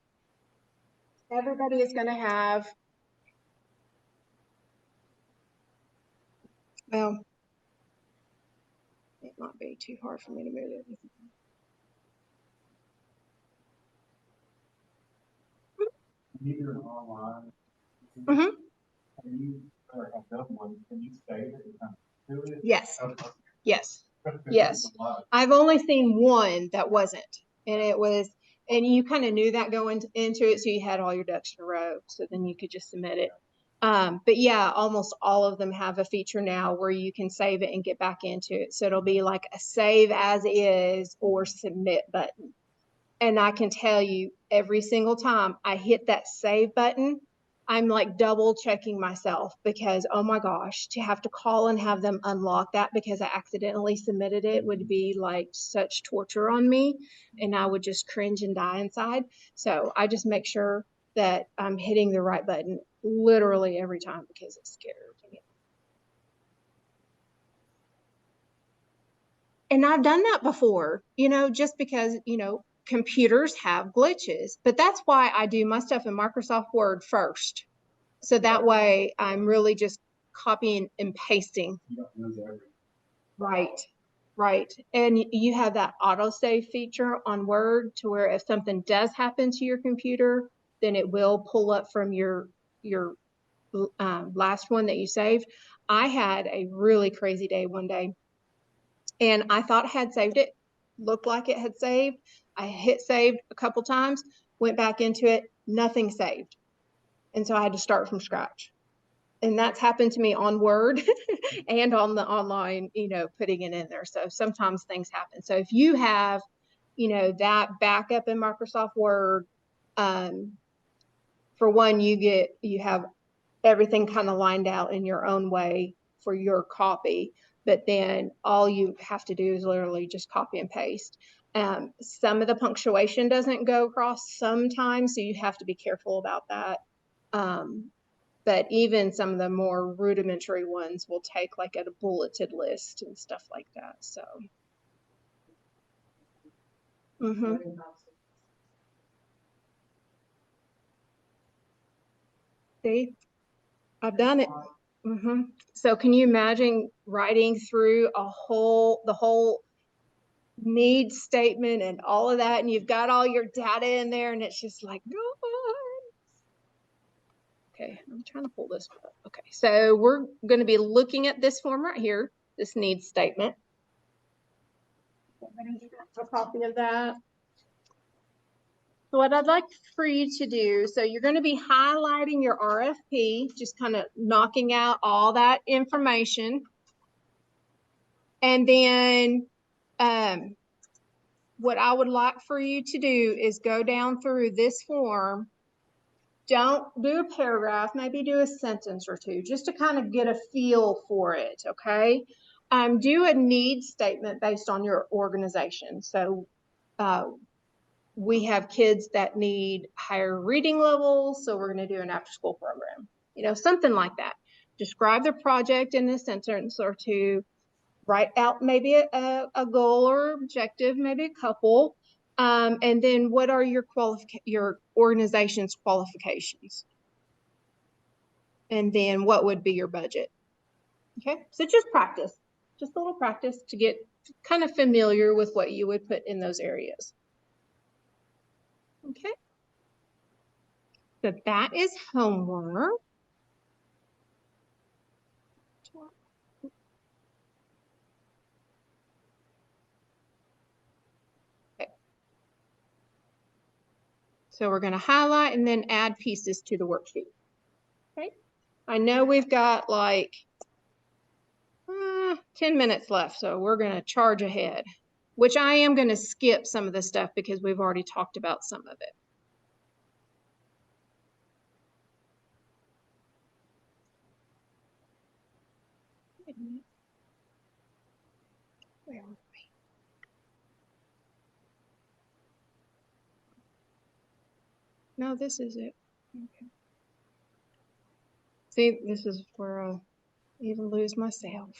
everybody is going to have, well, it might be too hard for me to move it. Either online. Mhm. Can you, or have done one, can you save it and come to it? Yes. Okay. Yes. That's Yes. a lot. I've only seen one that wasn't, and you kind of knew that going into it, so you had all your ducks in a row, so then you could just submit it. But yeah, almost all of them have a feature now where you can save it and get back into it. So it'll be like a save as is or submit button. And I can tell you, every single time I hit that save button, I'm like double checking myself, because, oh my gosh, to have to call and have them unlock that because I accidentally submitted it would be like such torture on me, and I would just cringe and die inside. So I just make sure that I'm hitting the right button literally every time, because it's scary. And I've done that before, just because, computers have glitches, but that's why I do my stuff in Microsoft Word first. So that way I'm really just copying and pasting. You don't lose everything. Right. Right. And you have that autosave feature on Word to where if something does happen to your computer, then it will pull up from your last one that you saved. I had a really crazy day one day, and I thought I had saved it, looked like it had saved. I hit save a couple times, went back into it, nothing saved. And so I had to start from scratch. And that's happened to me on Word and on the online, putting it in there. So sometimes things happen. So if you have, that backup in Microsoft Word, for one, you have everything kind of lined out in your own way for your copy, but then all you have to do is literally just copy and paste. Some of the punctuation doesn't go across sometimes, so you have to be careful about that. But even some of the more rudimentary ones will take like a bulleted list and stuff like that. So. Mm-hmm. See, I've done it. So can you imagine writing through the whole need statement and all of that, and you've got all your data in there, and it's just like, God. Okay, I'm trying to pull this up. Okay, so we're going to be looking at this form right here, this needs statement. Everybody have a copy of that? So what I'd like for you to do, so you're going to be highlighting your RFP, just kind of knocking out all that information. And then what I would like for you to do is go down through this form. Don't do a paragraph, maybe do a sentence or two, just to kind of get a feel for it, okay? Do a needs statement based on your organization. So we have kids that need higher reading levels, so we're going to do an after-school program, something like that. Describe the project in a sentence or two. Write out maybe a goal or objective, maybe a couple. And then what are your organization's qualifications? And then what would be your budget? Okay, so just practice, just a little practice to get kind of familiar with what you would put in those areas. Okay, so that is homework. Okay. So we're going to highlight and then add pieces to the worksheet. Okay, I know we've got like 10 minutes left, so we're going to charge ahead, which I am going to skip some of the stuff because we've already talked about some of it. Where are we? No, this is it. Okay. See, this is where I even lose myself.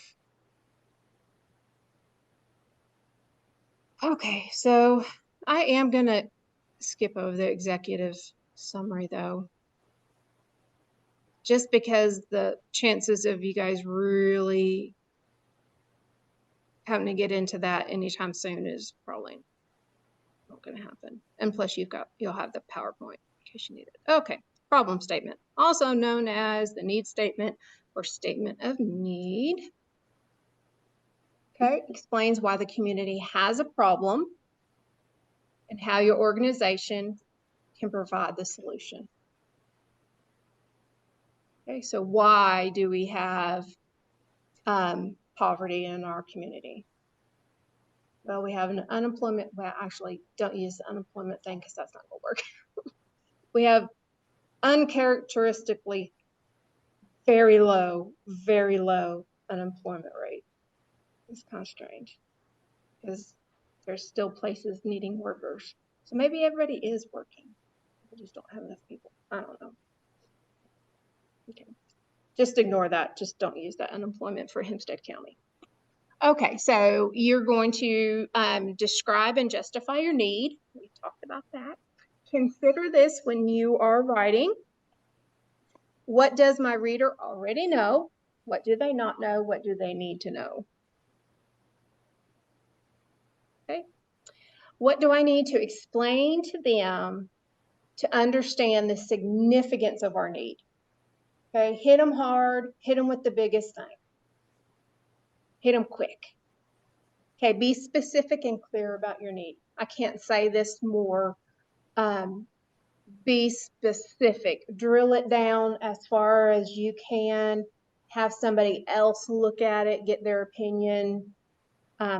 Okay, so I am going to skip over the executive summary though, just because the chances of you guys really having to get into that anytime soon is probably not going to happen. And plus you'll have the PowerPoint in case you need it. Okay, problem statement, also known as the need statement or statement of need. Okay, explains why the community has a problem and how your organization can provide the solution. Okay, so why do we have poverty in our community? Well, we have an unemployment, well, actually don't use the unemployment thing because that's not gonna work. We have uncharacteristically very low unemployment rate. It's kind of strange because there's still places needing workers. So maybe everybody is working. We just don't have enough people. I don't know. Okay, just ignore that. Just don't use that unemployment for Hempstead County. Okay, so you're going to describe and justify your need. We talked about that. Consider this when you are writing. What does my reader already know? What do they not know? What do they need to know? Okay. What do I need to explain to them to understand the significance of our need? Okay, hit them hard, hit them with the biggest thing. Hit them quick. Okay, be specific and clear about your need. I can't say this more. Be specific, drill it down as far as you can, have somebody else look at it, get their opinion.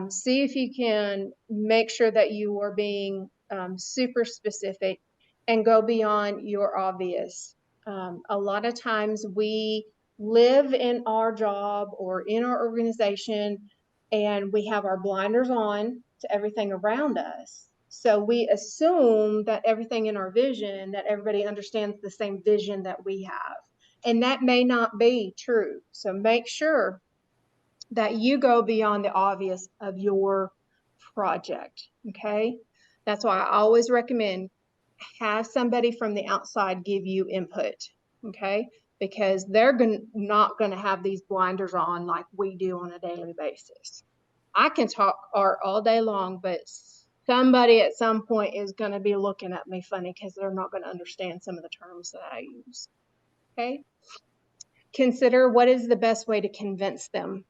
See if you can make sure that you are being super specific and go beyond your obvious. A lot of times we live in our job or in our organization and we have our blinders on to everything around us. So we assume that everything in our vision, that everybody understands the same vision that we have. And that may not be true. So make sure that you go beyond the obvious of your project, okay? That's why I always recommend have somebody from the outside give you input, okay? because they're not gonna have these blinders on like we do on a daily basis. I can talk art all day long, but somebody at some point is gonna be looking at me funny because they're not gonna understand some of the terms that I use. Okay? Consider what is the best way to convince them.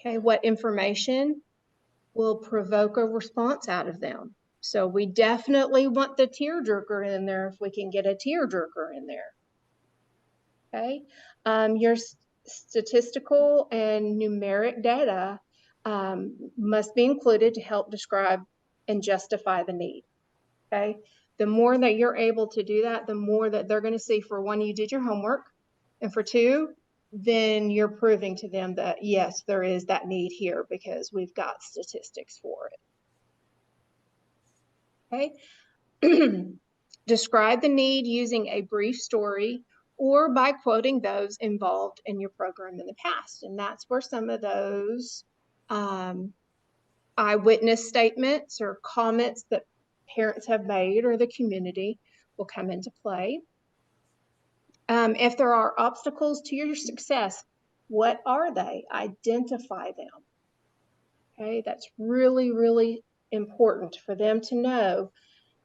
Okay, what information will provoke a response out of them. So we definitely want the tearjerker in there if we can get a tearjerker in there. Okay, your statistical and numeric data must be included to help describe and justify the need. Okay, the more that you're able to do that, the more that they're going to see, for one, you did your homework, and for two, then you're proving to them that yes, there is that need here because we've got statistics for it. Okay. Describe the need using a brief story or by quoting those involved in your program in the past. And that's where some of those eyewitness statements or comments that parents have made or the community will come into play. If there are obstacles to your success, what are they? Identify them. Okay, that's really, really important for them to know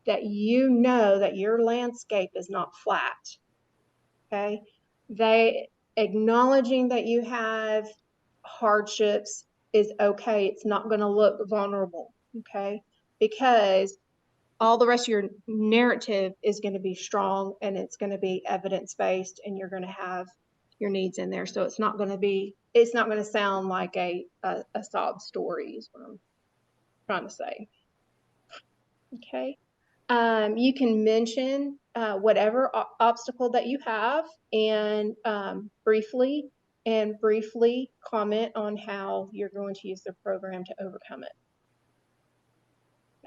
that you know that your landscape is not flat. Okay, they acknowledging that you have hardships is okay. It's not going to look vulnerable. Okay, because all the rest of your narrative is going to be strong and it's going to be evidence-based, and you're going to have your needs in there. So it's not going to sound like a sob story is what I'm trying to say. Okay. You can mention whatever obstacle that you have and briefly comment on how you're going to use the program to overcome it.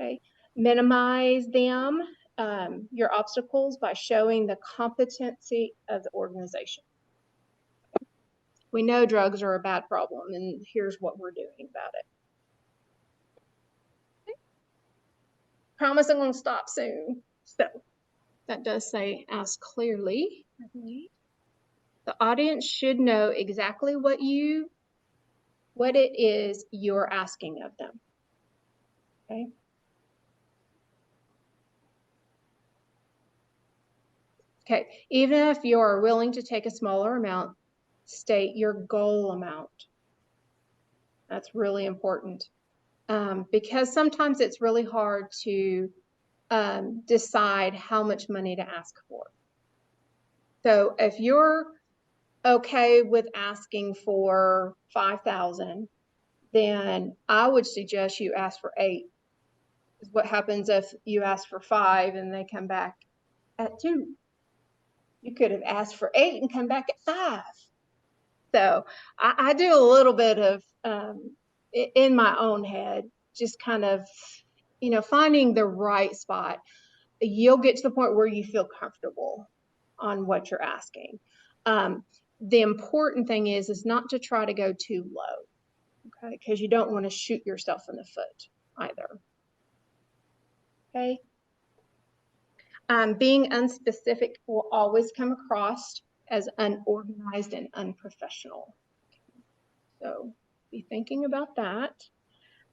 Okay. Minimize them, your obstacles, by showing the competency of the organization. We know drugs are a bad problem, and here's what we're doing about it. Okay. Promise I'm going to stop soon. So that does say ask clearly. The audience should know exactly what it is you're asking of them. Okay. Okay, even if you are willing to take a smaller amount, state your goal amount. That's really important because sometimes it's really hard to decide how much money to ask for. So if you're okay with asking for $5,000, then I would suggest you ask for $8,000. What happens if you ask for $5,000 and they come back at $2,000? You could have asked for $8,000 and come back at $5,000. So I do a little bit of in my own head, just kind of, finding the right spot. You'll get to the point where you feel comfortable on what you're asking. The important thing is not to try to go too low, okay? Because you don't want to shoot yourself in the foot either. Okay. Being unspecific will always come across as unorganized and unprofessional. So be thinking about that.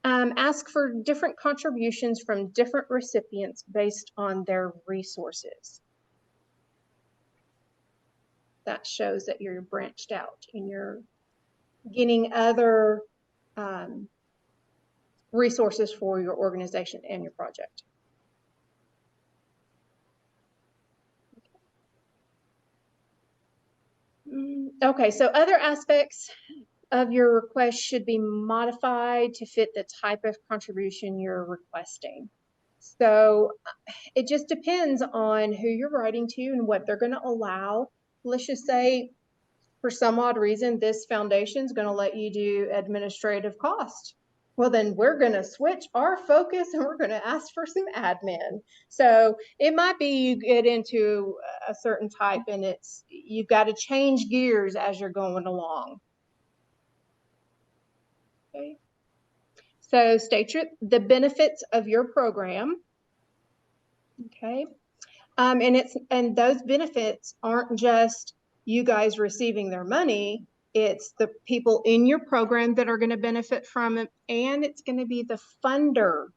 Ask for different contributions from different recipients based on their resources. That shows that you're branched out and you're getting other resources for your organization and your project. Okay, so other aspects of your request should be modified to fit the type of contribution you're requesting. So it just depends on who you're writing to and what they're going to allow. Let's just say, for some odd reason, this foundation is going to let you do administrative cost. Well, then we're going to switch our focus and we're going to ask for some admin. So it might be you get into a certain type and you've got to change gears as you're going along. Okay. So state the benefits of your program. Okay. And those benefits aren't just you guys receiving their money. It's the people in your program that are going to benefit from it, and it's going to be the funder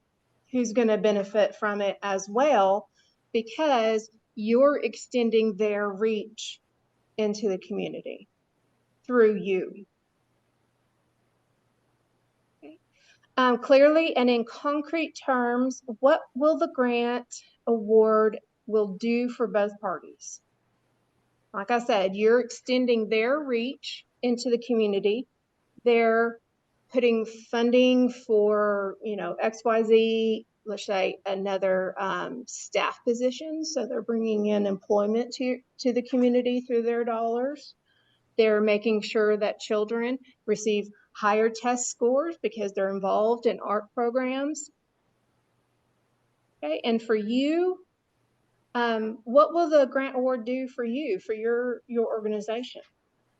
who's going to benefit from it as well, because you're extending their reach into the community through you. Clearly and in concrete terms, what will the grant award will do for both parties? Like I said, you're extending their reach into the community. They're putting funding for, XYZ, let's say another staff position. So they're bringing in employment to the community through their dollars. They're making sure that children receive higher test scores because they're involved in art programs. Okay, and for you, what will the grant award do for you, for your organization?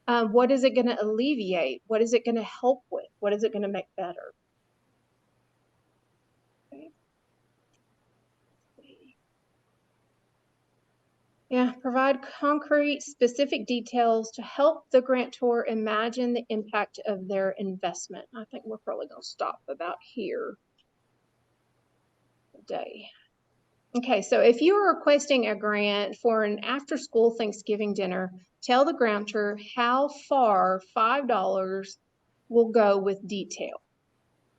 What is it going to alleviate? What is it going to help with? What is it going to make better? Okay. Yeah, provide concrete, specific details to help the grantor imagine the impact of their investment. I think we're probably going to stop about here today. Okay, so if you are requesting a grant for an after-school Thanksgiving dinner, tell the grantor how far $5 will go with detail.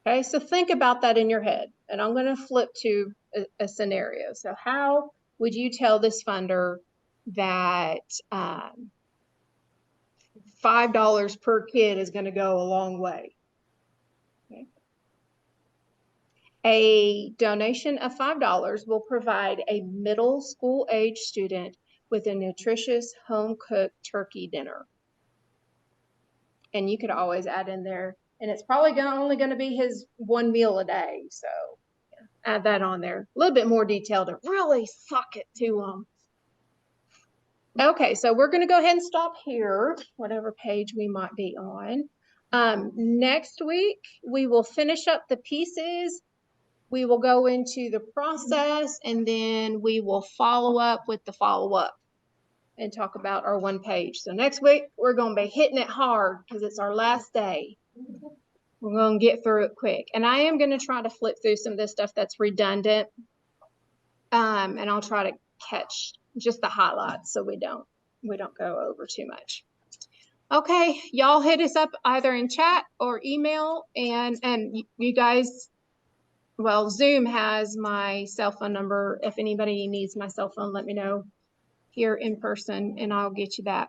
Okay, so think about that in your head, and I'm going to flip to a scenario. So how would you tell this funder that $5 per kid is going to go a long way? Okay. A donation of $5 will provide a middle school age student with a nutritious home-cooked turkey dinner. And you could always add in there, and it's probably only going to be his one meal a day. So add that on there. A little bit more detail to really suck it to them. Okay, so we're going to go ahead and stop here, whatever page we might be on. Next week, we will finish up the pieces. We will go into the process, and then we will follow up with the follow-up and talk about our one page. So next week, we're going to be hitting it hard because it's our last day. We're going to get through it quick. And I am going to try to flip through some of this stuff that's redundant. And I'll try to catch just the highlights so we don't go over too much. Okay, y'all hit us up either in chat or email, and you guys, well, Zoom has my cell phone number. If anybody needs my cell phone, let me know here in person and I'll get you that.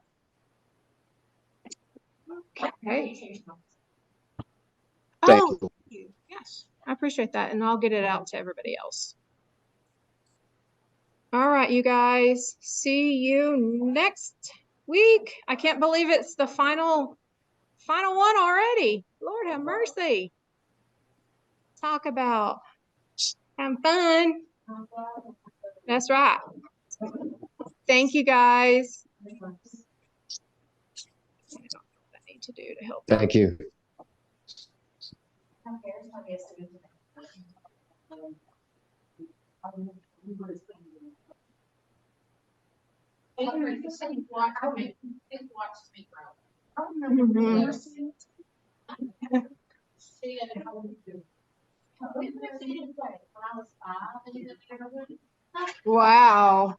Okay. Thank you. Yes, I appreciate that, and I'll get it out to everybody else. All right, you guys, see you next week. I can't believe it's the final one already. Lord have mercy. Talk about having fun. That's right. Thank you, guys. I don't know what I need to do to help. Thank you. Wow.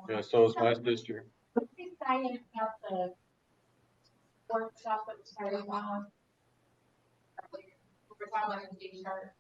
Yeah, so it's my sister. Excited about the workshop that was starting on. We're talking about the t-shirt.